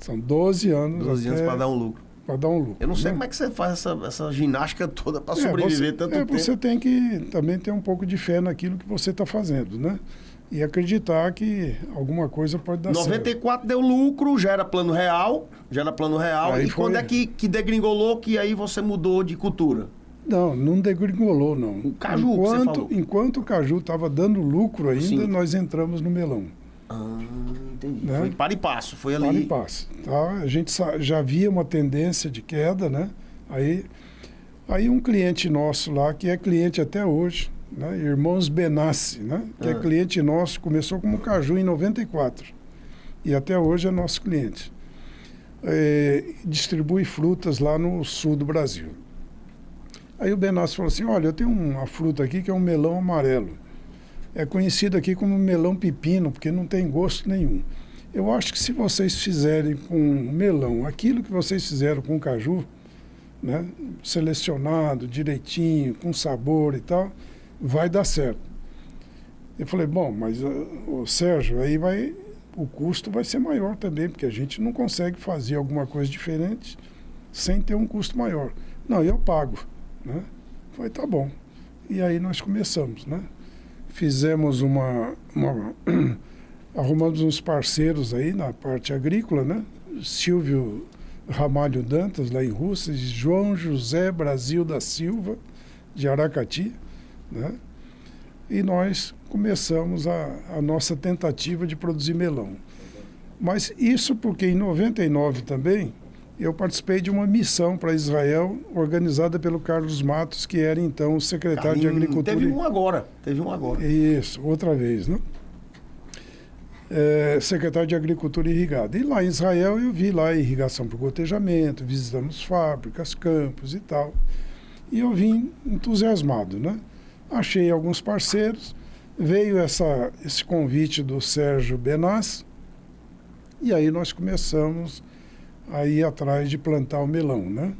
São 12 anos. 12 anos para dar um lucro. Para dar um lucro. Eu não sei como é que você faz essa ginástica toda para sobreviver tanto tempo. Você tem que também ter um pouco de fé naquilo que você está fazendo, né? e acreditar que alguma coisa pode dar 94 deu lucro, já era plano real. Aí e quando é que degringolou que aí você mudou de cultura? Não, não degringolou, não. O caju que você falou. Enquanto o caju estava dando lucro ainda, Sim. Nós entramos no melão. Ah, entendi. Né? Foi para e passo, foi ali. Para e passo. Tá? A gente já via uma tendência de queda, né? Aí um cliente nosso lá, que é cliente até hoje, né? Irmãos Benassi, né? Que é cliente nosso, começou como caju em 94 e até hoje é nosso cliente. Distribui frutas lá no sul do Brasil. Aí o Benassi falou assim, olha, eu tenho uma fruta aqui que é um melão amarelo. É conhecido aqui como melão pepino, porque não tem gosto nenhum. Eu acho que se vocês fizerem com melão aquilo que vocês fizeram com caju, né, selecionado direitinho, com sabor e tal, vai dar certo. Eu falei, bom, mas o Sérgio, aí o custo vai ser maior também, porque a gente não consegue fazer alguma coisa diferente sem ter um custo maior. Não, eu pago, né? Falei, tá bom. E aí nós começamos, né? Fizemos arrumamos uns parceiros aí na parte agrícola, né? Silvio Ramalho Dantas, lá em Russas, João José Brasil da Silva, de Aracati, né? E nós começamos a nossa tentativa de produzir melão. Mas isso porque em 99 também eu participei de uma missão para Israel organizada pelo Carlos Matos, que era então o secretário de Agricultura. Teve um agora. Isso, outra vez, né? Secretário de Agricultura Irrigada. E lá em Israel eu vi lá irrigação por gotejamento, visitamos fábricas, campos e tal. E eu vim entusiasmado, né? Achei alguns parceiros, veio esse convite do Sérgio Benassi, e aí nós começamos a ir atrás de plantar o melão, né?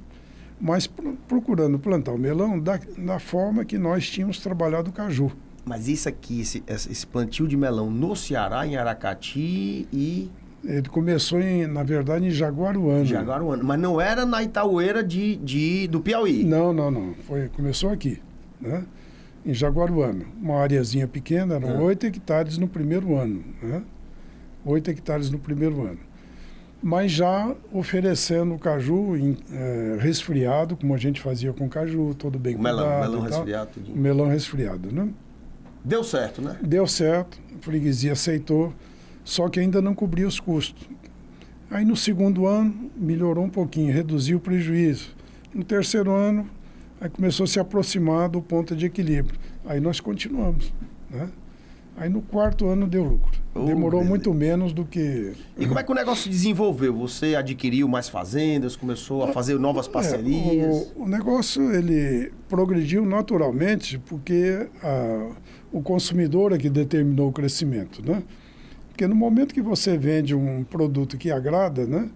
Mas procurando plantar o melão da forma que nós tínhamos trabalhado o caju. Mas isso aqui, esse plantio de melão no Ceará, em Aracati e... Ele começou, na verdade, em Jaguaruana. Mas não era na Itaueira do Piauí? Não. Começou aqui, né? Em Jaguaruana. Uma areazinha pequena, eram 8 hectares no primeiro ano, né? 8 hectares no primeiro ano. Mas já oferecendo o caju resfriado, como a gente fazia com o caju, todo bem cuidado. Melão resfriado. O melão resfriado, né? Deu certo, né? Deu certo, a freguesia aceitou, só que ainda não cobria os custos. Aí no segundo ano melhorou um pouquinho, reduziu o prejuízo. No terceiro ano, aí começou a se aproximar do ponto de equilíbrio. Aí nós continuamos, né? Aí no quarto ano deu lucro. Demorou muito menos do que... E como é que o negócio se desenvolveu? Você adquiriu mais fazendas, começou a fazer novas parcerias? O negócio, ele progrediu naturalmente porque o consumidor é que determinou o crescimento, né? Porque no momento que você vende um produto que agrada, né?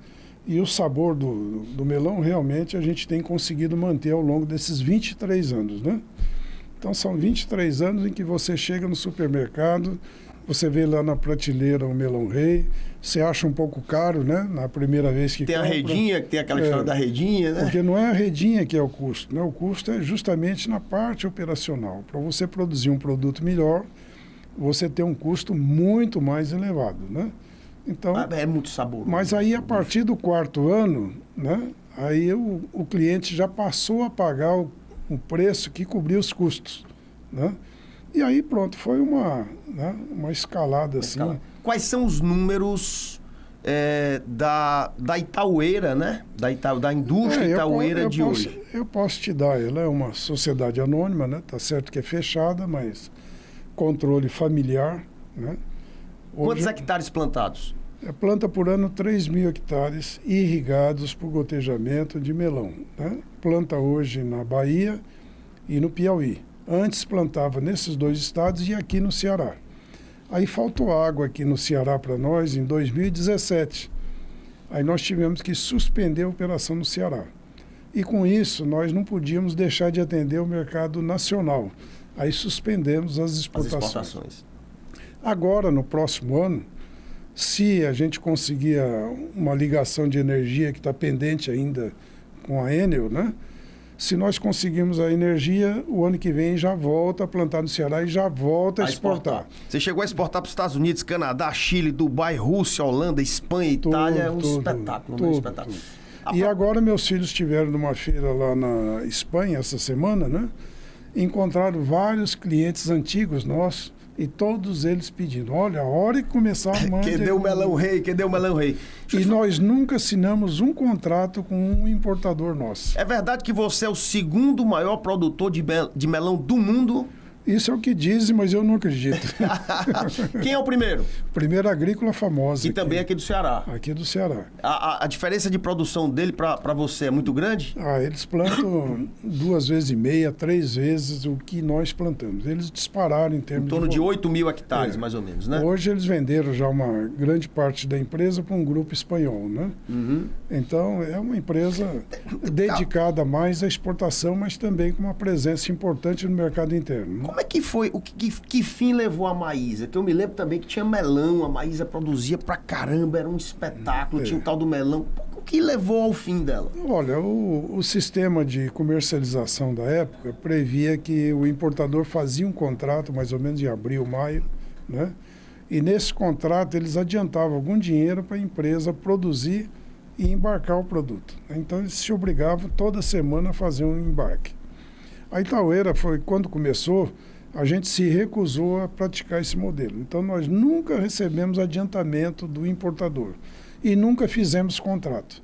E o sabor do melão, realmente, a gente tem conseguido manter ao longo desses 23 anos, né? Então, são 23 anos em que você chega no supermercado, você vê lá na prateleira o melão rei, você acha um pouco caro, né? Na primeira vez que compra. Tem a redinha, que tem aquela história da redinha, né? Porque não é a redinha que é o custo, né? O custo é justamente na parte operacional. Para você produzir um produto melhor, você tem um custo muito mais elevado, né? Então, é muito saboroso. Mas aí, a partir do quarto ano, né? Aí o cliente já passou a pagar o preço que cobria os custos, né? E aí pronto, foi uma escalada assim. Quais são os números da Itaueira, né? Da indústria Itaueira de hoje? Eu posso te dar, ela é uma sociedade anônima, né? Tá certo que é fechada, mas controle familiar, né? Quantos hectares plantados? Planta por ano 3.000 hectares irrigados por gotejamento de melão, né? Planta hoje na Bahia e no Piauí. Antes plantava nesses dois estados e aqui no Ceará. Aí faltou água aqui no Ceará para nós em 2017. Aí nós tivemos que suspender a operação no Ceará. E com isso nós não podíamos deixar de atender o mercado nacional. Aí suspendemos as exportações. Agora, no próximo ano, se a gente conseguir uma ligação de energia que está pendente ainda com a Enel, né? Se nós conseguirmos a energia, o ano que vem já volta a plantar no Ceará e já volta a exportar. Você chegou a exportar para os Estados Unidos, Canadá, Chile, Dubai, Rússia, Holanda, Espanha, Itália. É um espetáculo, um espetáculo. E agora meus filhos estiveram numa feira lá na Espanha essa semana, né? Encontraram vários clientes antigos nossos e todos eles pedindo, olha, a hora que começar a manda... Cadê o melão rei? Cadê o melão rei? E nós nunca assinamos um contrato com um importador nosso. É verdade que você é o segundo maior produtor de melão do mundo? Isso é o que dizem, mas eu não acredito. Quem é o primeiro? Primeira agrícola famosa. E também aqui do Ceará. Aqui do Ceará. A diferença de produção dele para você é muito grande? Eles plantam 2,5 vezes, 3 vezes o que nós plantamos. Eles dispararam em termos de... Em torno de 8 mil hectares, mais ou menos, né? Hoje eles venderam já uma grande parte da empresa para um grupo espanhol, né? Uhum. Então, é uma empresa dedicada mais à exportação, mas também com uma presença importante no mercado interno. Né? Como é que foi, que fim levou a Maísa? Que eu me lembro também que tinha melão, a Maísa produzia pra caramba, era um espetáculo, tinha o tal do melão. O que levou ao fim dela? Olha, o sistema de comercialização da época previa que o importador fazia um contrato, mais ou menos em abril, maio, né? E nesse contrato eles adiantavam algum dinheiro para a empresa produzir e embarcar o produto. Então eles se obrigavam toda semana a fazer um embarque. A Itaúera foi, quando começou, a gente se recusou a praticar esse modelo. Então, nós nunca recebemos adiantamento do importador e nunca fizemos contrato.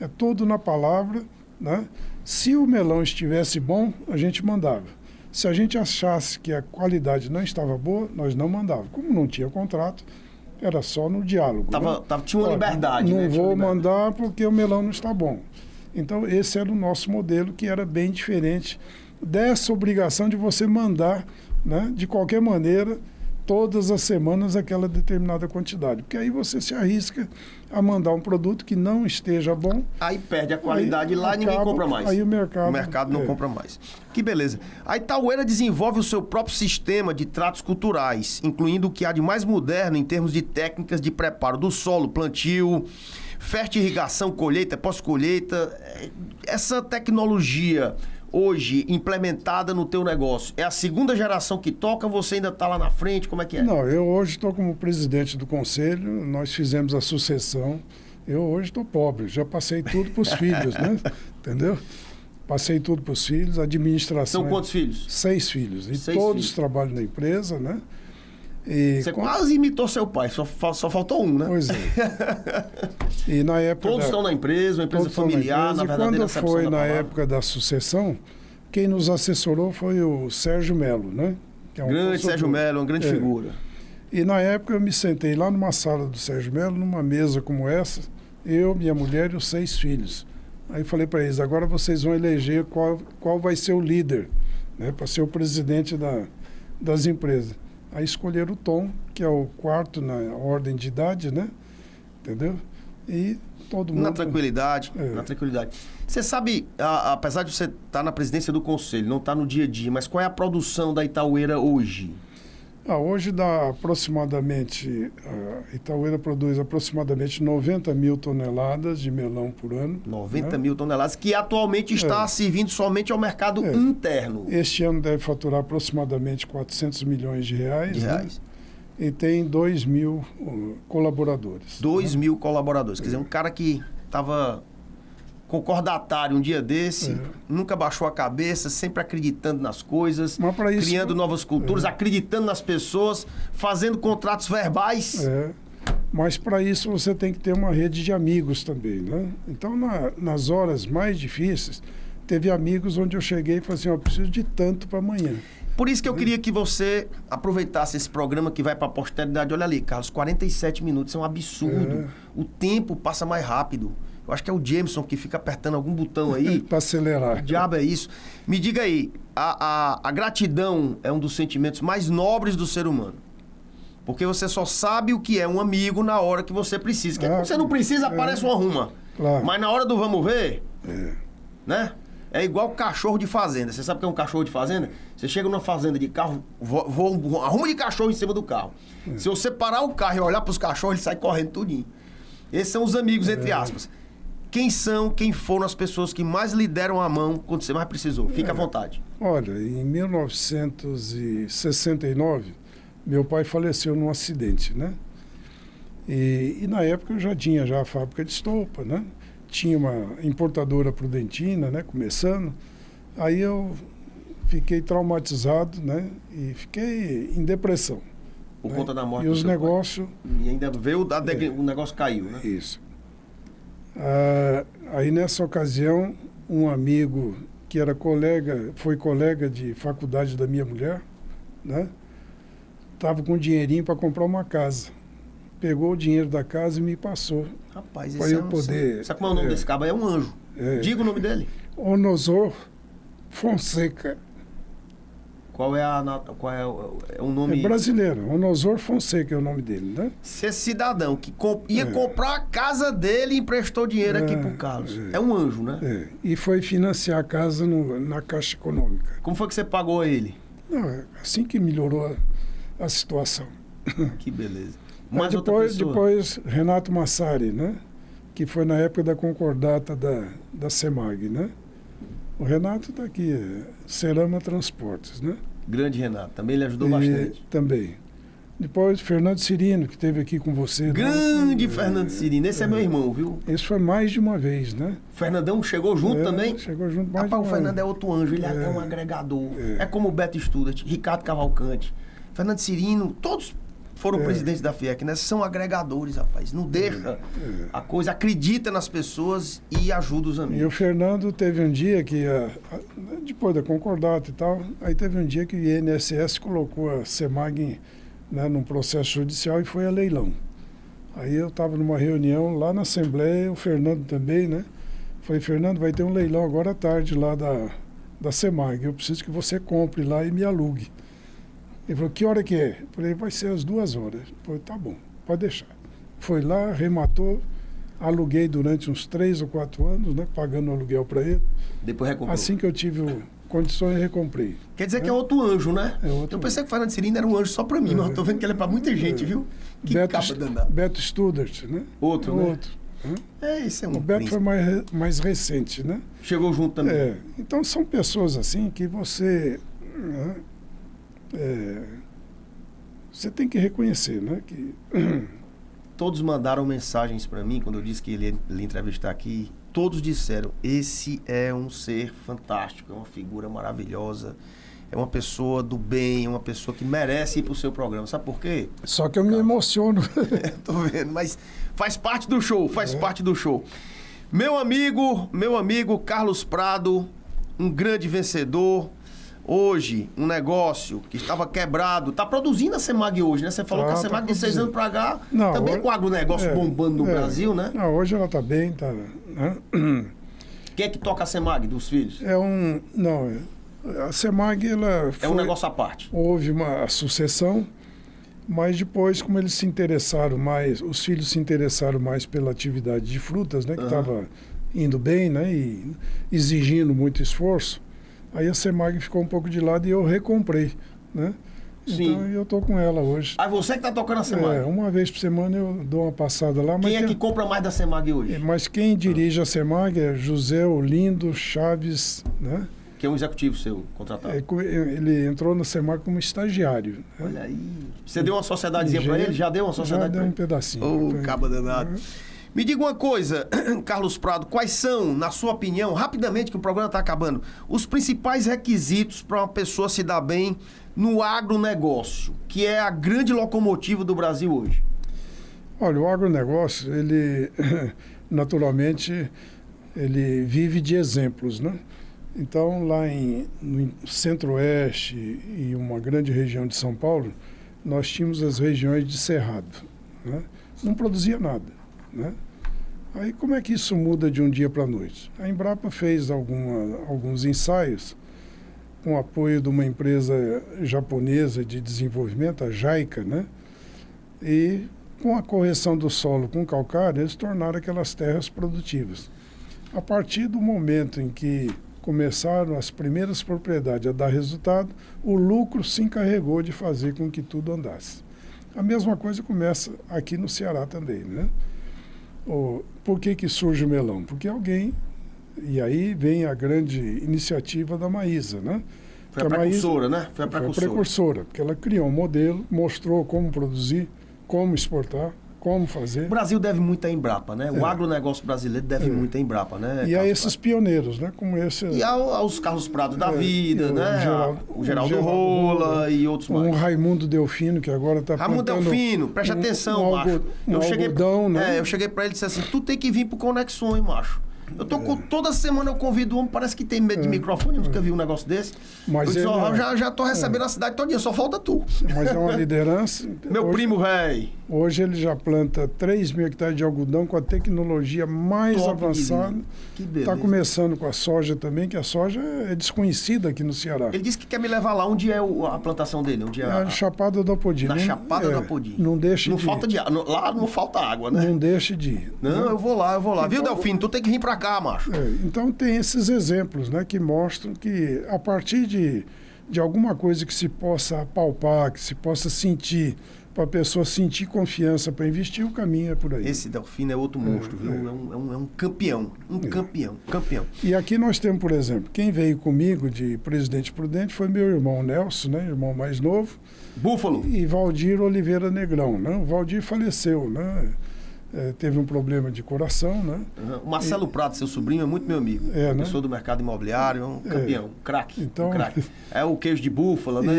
É tudo na palavra, né? Se o melão estivesse bom, a gente mandava. Se a gente achasse que a qualidade não estava boa, nós não mandávamos. Como não tinha contrato, era só no diálogo. Tinha uma liberdade. Não vou mandar porque o melão não está bom. Então, esse era o nosso modelo, que era bem diferente dessa obrigação de você mandar, né, de qualquer maneira, todas as semanas aquela determinada quantidade. Porque aí você se arrisca a mandar um produto que não esteja bom. Aí perde a qualidade lá e ninguém compra mais. Aí o mercado não compra mais. Que beleza. A Itaúera desenvolve o seu próprio sistema de tratos culturais, incluindo o que há de mais moderno em termos de técnicas de preparo do solo, plantio, fertirrigação, colheita, pós-colheita. Essa tecnologia hoje implementada no teu negócio, é a segunda geração que toca, você ainda está lá na frente, como é que é? Não, eu hoje estou como presidente do conselho, nós fizemos a sucessão, eu hoje estou pobre, já passei tudo para os filhos, né? Entendeu? Passei tudo para os filhos, a administração... São quantos filhos? 6 filhos, e 6 todos filhos. Trabalham na empresa, né? Você quase imitou seu pai, só faltou um, né? Pois é. E na época todos estão na empresa, uma empresa familiar, na verdadeira acepção da palavra. E quando foi na época da sucessão, quem nos assessorou foi o Sérgio Melo, né? Que é grande Sérgio Melo, uma grande figura. E na época eu me sentei lá numa sala do Sérgio Melo, numa mesa como essa, eu, minha mulher e os 6 filhos. Aí falei para eles, agora vocês vão eleger qual vai ser o líder, né? Para ser o presidente das empresas. Aí escolheram o Tom, que é o 4º na ordem de idade, né? Entendeu? E todo mundo... Na tranquilidade, na tranquilidade. Você sabe, apesar de você estar na presidência do conselho, não estar no dia a dia, mas qual é a produção da Itaúera hoje? Hoje dá aproximadamente, a Itaúera produz aproximadamente 90 mil toneladas de melão por ano. 90 mil toneladas, que atualmente está servindo somente ao mercado interno. Este ano deve faturar aproximadamente 400 milhões de reais. Né? E tem 2 mil colaboradores. 2 mil colaboradores, quer dizer, um cara que estava concordatário um dia desse, nunca baixou a cabeça, sempre acreditando nas coisas, criando novas culturas, acreditando nas pessoas, fazendo contratos verbais. Mas para isso você tem que ter uma rede de amigos também, né? Então, nas horas mais difíceis, teve amigos onde eu cheguei e falei assim, eu preciso de tanto para amanhã. Por isso que eu queria que você aproveitasse esse programa que vai para a posteridade. Olha ali, Carlos, 47 minutos, é um absurdo. O tempo passa mais rápido. Eu acho que é o Jameson que fica apertando algum botão aí. Para acelerar. O diabo é isso. Me diga aí, a gratidão é um dos sentimentos mais nobres do ser humano. Porque você só sabe o que é um amigo na hora que você precisa. Quando você não precisa, aparece uma ruma. Claro. Mas na hora do vamos ver, né? É igual cachorro de fazenda. Você sabe o que é um cachorro de fazenda? Você chega numa fazenda de carro, arruma de cachorro em cima do carro. Se você parar o carro e olhar para os cachorros, eles saem correndo tudinho. Esses são os amigos, entre aspas. quem foram as pessoas que mais lhe deram a mão quando você mais precisou? Fique à vontade. Olha, em 1969, meu pai faleceu num acidente, né? E na época eu já tinha a fábrica de estopa, né? Tinha uma importadora prudentina, né? Começando. Aí eu fiquei traumatizado, né? E fiquei em depressão. Por né? conta da morte E do os seu negócios... pai. E ainda veio, o negócio caiu, né? Isso. Aí nessa ocasião, um amigo que era foi colega de faculdade da minha mulher, né? Tava com dinheirinho para comprar uma casa. Pegou o dinheiro da casa e me passou. Rapaz, Pra esse eu poder... Sabe como é o nome desse cabo? É um anjo. Diga o nome dele. Onosor Fonseca. Qual é o nome? É brasileiro. Onosor Fonseca é o nome dele, né? Esse cidadão que ia comprar a casa dele e emprestou dinheiro aqui pro Carlos. É um anjo, né? E foi financiar a casa na Caixa Econômica. Como foi que você pagou ele? Não, assim que melhorou a situação. Que beleza. Mas depois Renato Massari, né? Que foi na época da concordata da Semag, né? O Renato está aqui, Cerama Transportes, né? Grande Renato, também ele ajudou bastante. Também. Depois Fernando Cirino, que esteve aqui com você. Grande Fernando Cirino, esse é meu irmão, viu? Esse foi mais de uma vez, né? Fernandão chegou junto também? Chegou junto mais Rapaz, de uma o Fernando vez. é outro anjo, ele é um agregador. É como o Beto Studart, Ricardo Cavalcante, Fernando Cirino, todos foram presidentes da FIEC, né? São agregadores, rapaz. Não deixa a coisa, acredita nas pessoas e ajuda os amigos. E o Fernando teve um dia que, depois da concordata e tal, aí teve um dia que o INSS colocou a Semag num processo judicial e foi a leilão. Aí eu estava numa reunião lá na Assembleia, o Fernando também, né? Falei, Fernando, vai ter um leilão agora à tarde lá da Semag. Eu preciso que você compre lá e me alugue. Ele falou, que hora que é? Eu falei, vai ser às 2 horas. Eu falei, tá bom, pode deixar. Foi lá, rematou, aluguei durante uns 3 ou 4 anos, né? Pagando aluguel para ele. Depois recomprou. Assim que eu tive condições, recomprei. Quer dizer que é outro anjo, né? Outro eu pensei que o Fernando Cirino era um anjo só para mim, mas eu tô vendo que ele é para muita gente, viu? Que capa danada. Beto Studart, né? Outro, né? Outro. Esse é um O Beto príncipe. foi mais recente, né? Chegou junto também. Então são pessoas assim que você... você tem que reconhecer, né? Que... Todos mandaram mensagens para mim quando eu disse que ele ia lhe entrevistar aqui. Todos disseram, esse é um ser fantástico, é uma figura maravilhosa, é uma pessoa do bem, é uma pessoa que merece ir pro seu programa. Sabe por quê? Só que eu me emociono. Tô vendo, mas faz parte do show, faz parte do show. Meu amigo Carlos Prado, um grande vencedor. Hoje, um negócio que estava quebrado, tá produzindo a Semag hoje, né? Você falou que a Semag de 6 anos para cá, também hoje, com o agronegócio bombando no Brasil, né? Não, hoje ela tá bem, tá... Né? Quem é que toca a Semag dos filhos? A Semag, ela é um negócio à parte. Houve uma sucessão, mas depois, como eles se interessaram mais, os filhos se interessaram mais pela atividade de frutas, né? Que estava indo bem, né? E exigindo muito esforço. Aí a Semag ficou um pouco de lado e eu recomprei, né? Sim. Então eu tô com ela hoje. Ah, você que tá tocando a Semag? Uma vez por semana eu dou uma passada lá. Quem é que compra mais da Semag hoje? Mas quem dirige a Semag é José Olindo Chaves, né? Que é um executivo seu, contratado. Ele entrou na Semag como estagiário. Né? Olha aí. Você deu uma sociedadezinha para ele? Já deu uma sociedade? Já deu um pedacinho. Ô, caba danado. Me diga uma coisa, Carlos Prado, quais são, na sua opinião, rapidamente que o programa está acabando, os principais requisitos para uma pessoa se dar bem no agronegócio, que é a grande locomotiva do Brasil hoje? Olha, o agronegócio, ele, naturalmente, ele vive de exemplos, né? Então, lá no Centro-Oeste e uma grande região de São Paulo, nós tínhamos as regiões de cerrado, né? Não produzia nada. Né? Aí como é que isso muda de um dia para a noite? A Embrapa fez alguns ensaios com o apoio de uma empresa japonesa de desenvolvimento, a JICA, né? E com a correção do solo com calcário, eles tornaram aquelas terras produtivas. A partir do momento em que começaram as primeiras propriedades a dar resultado, o lucro se encarregou de fazer com que tudo andasse. A mesma coisa começa aqui no Ceará também, né? Por que surge o melão? Porque alguém... E aí vem a grande iniciativa da Maísa, né? Foi a precursora, né? Foi a precursora, porque ela criou um modelo, mostrou como produzir, como exportar, como fazer. O Brasil deve muito à Embrapa, né? O agronegócio brasileiro deve muito à Embrapa, né? E a esses pioneiros, né? Como esse... E aos Carlos Prados da vida, né? O Geraldo Rola e outros mais. Um Raimundo Delfino, que agora está Raimundo Delfino, preste atenção, macho. Eu cheguei pra ele e disse assim, tu tem que vir pro Conexões, macho. Eu tô toda semana eu convido o homem, parece que tem medo de microfone, eu nunca vi um negócio desse. Mas eu disse, já tô recebendo a cidade todo dia, só falta tu. Mas é uma liderança. Meu primo, velho. Hoje ele já planta 3 mil hectares de algodão com a tecnologia mais avançada. Que beleza. Está começando com a soja também, que a soja é desconhecida aqui no Ceará. Ele disse que quer me levar lá. Onde é a plantação dele? Onde é a Chapada do Apodi. Na Chapada do Apodi. Não deixe de ir. Falta de água. Lá não falta água, né? Não deixe de ir. Não, eu vou lá. Então, viu, Delfino? Tu tem que vir pra cá, macho. Então tem esses exemplos, né, que mostram que a partir de alguma coisa que se possa palpar, que se possa sentir, para a pessoa sentir confiança para investir, o caminho é por aí. Esse Delfino é outro monstro, viu? É um campeão. Campeão. E aqui nós temos, por exemplo, quem veio comigo de Presidente Prudente foi meu irmão Nelson, né, irmão mais novo. Búfalo. E Valdir Oliveira Negrão, né? O Valdir faleceu, né? Teve um problema de coração, né? O Marcelo Prado, seu sobrinho, é muito meu amigo. Pessoa do mercado imobiliário, um campeão, craque. Então, é o queijo de búfala, né?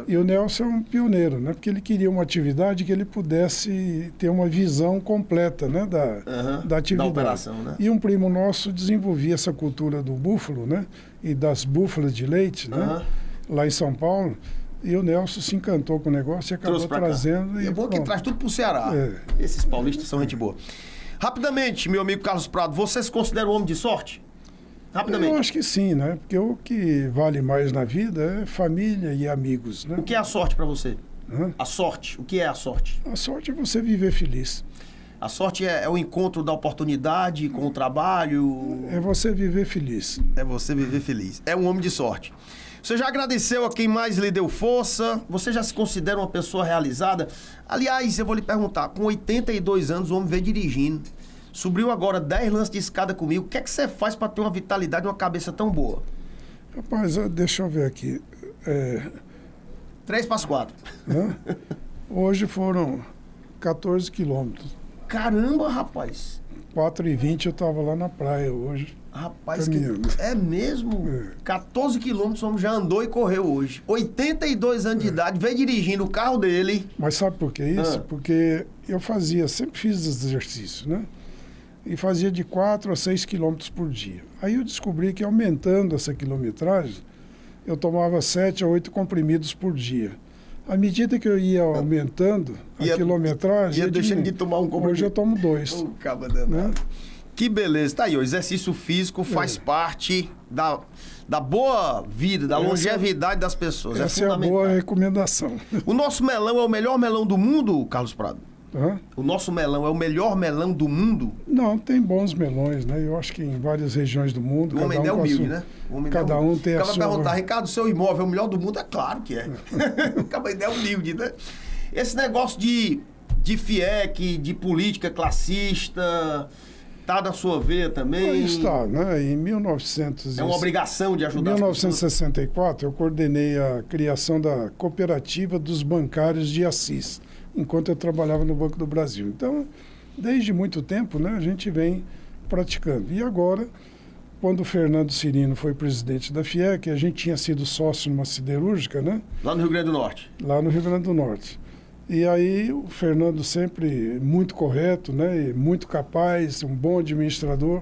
E o Nelson é um pioneiro, né? Porque ele queria uma atividade que ele pudesse ter uma visão completa, né? Da atividade. Da operação, né? E um primo nosso desenvolvia essa cultura do búfalo, né? E das búfalas de leite, né? Lá em São Paulo. E o Nelson se encantou com o negócio e acabou trazendo. E é bom que traz tudo pro Ceará. Esses paulistas são gente boa. Rapidamente, meu amigo Carlos Prado, você se considera um homem de sorte? Rapidamente. Eu acho que sim, né? Porque o que vale mais na vida é família e amigos, né? O que é a sorte para você? A sorte. O que é a sorte? A sorte é você viver feliz. A sorte é o encontro da oportunidade com o trabalho? É você viver feliz. É você viver feliz. É um homem de sorte. Você já agradeceu a quem mais lhe deu força? Você já se considera uma pessoa realizada? Aliás, eu vou lhe perguntar, com 82 anos o homem veio dirigindo, subiu agora 10 lances de escada comigo, o que é que você faz para ter uma vitalidade e uma cabeça tão boa? Rapaz, deixa eu ver aqui. 3 para as 4. Hoje foram 14 quilômetros. Caramba, rapaz! 4h20 eu estava lá na praia hoje. Rapaz, é mesmo? 14 quilômetros o homem já andou e correu hoje. 82 anos de idade, veio dirigindo o carro dele. Mas sabe por que isso? Porque eu sempre fiz exercício, né? E fazia de 4 a 6 quilômetros por dia. Aí eu descobri que aumentando essa quilometragem, eu tomava 7 a 8 comprimidos por dia. À medida que eu ia aumentando a quilometragem... Ia deixando de tomar um comprimido. Hoje eu tomo 2. Né? Que beleza. Tá aí, o exercício físico faz parte da boa vida, da longevidade das pessoas. Essa é a boa recomendação. O nosso melão é o melhor melão do mundo, Carlos Prado? O nosso melão é o melhor melão do mundo? Não, tem bons melões, né? Eu acho que em várias regiões do mundo... O homem é humilde, né? Cada um tem a sua... Acaba perguntar, Ricardo, seu imóvel é o melhor do mundo? É claro que é. Acaba é humilde, né? Esse negócio de FIEC, de política classista... Está na sua veia também? Está, né? É uma obrigação de ajudar as pessoas. Em 1964, eu coordenei a criação da Cooperativa dos Bancários de Assis, enquanto eu trabalhava no Banco do Brasil. Então, desde muito tempo, né, a gente vem praticando. E agora, quando o Fernando Cirino foi presidente da FIEC, a gente tinha sido sócio numa siderúrgica, né? Lá no Rio Grande do Norte. Lá no Rio Grande do Norte. E aí o Fernando sempre muito correto, né, muito capaz, um bom administrador.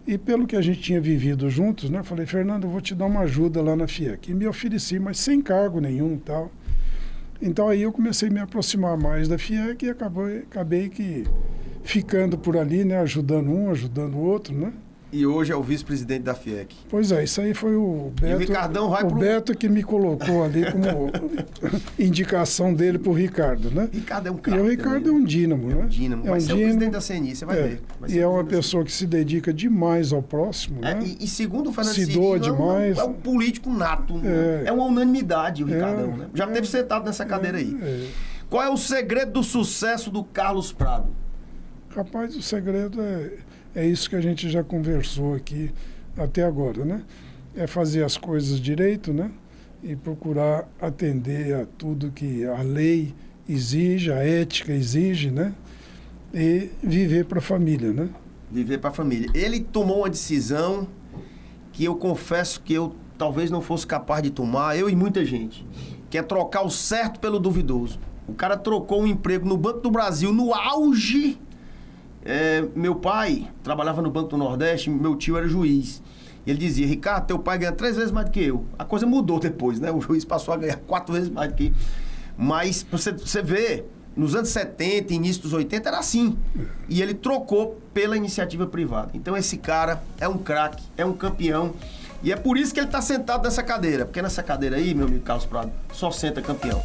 E pelo que a gente tinha vivido juntos, né, falei, Fernando, eu vou te dar uma ajuda lá na FIEC. E me ofereci, mas sem cargo nenhum e tal. Então aí eu comecei a me aproximar mais da FIEC e acabei que ficando por ali, né, ajudando um, ajudando o outro, né. E hoje é o vice-presidente da FIEC. Pois é, isso aí foi o Beto, e o Ricardão vai Beto que me colocou ali como indicação dele para o Ricardo, né? Ricardo é um cara. E o Ricardo também, né? É um dínamo, né? É um dínamo. Vai ser o presidente da CNI, você vai ver. E é uma pessoa que se dedica demais ao próximo, né? E segundo o Fernando se doa demais. É um político nato. É uma unanimidade o Ricardão, né? Já teve sentado nessa cadeira aí. Qual é o segredo do sucesso do Carlos Prado? Rapaz, o segredo é isso que a gente já conversou aqui até agora, né? É fazer as coisas direito, né? E procurar atender a tudo que a lei exige, a ética exige, né? E viver para a família, né? Viver para a família. Ele tomou uma decisão que eu confesso que eu talvez não fosse capaz de tomar, eu e muita gente, que é trocar o certo pelo duvidoso. O cara trocou um emprego no Banco do Brasil, no auge. Meu pai trabalhava no Banco do Nordeste, meu tio era juiz. E ele dizia, Ricardo, teu pai ganha 3 vezes mais do que eu. A coisa mudou depois, né? O juiz passou a ganhar 4 vezes mais do que... Mas você vê, nos anos 70, início dos 80, era assim. E ele trocou pela iniciativa privada. Então esse cara é um craque, é um campeão. E é por isso que ele está sentado nessa cadeira. Porque nessa cadeira aí, meu amigo Carlos Prado, só senta campeão.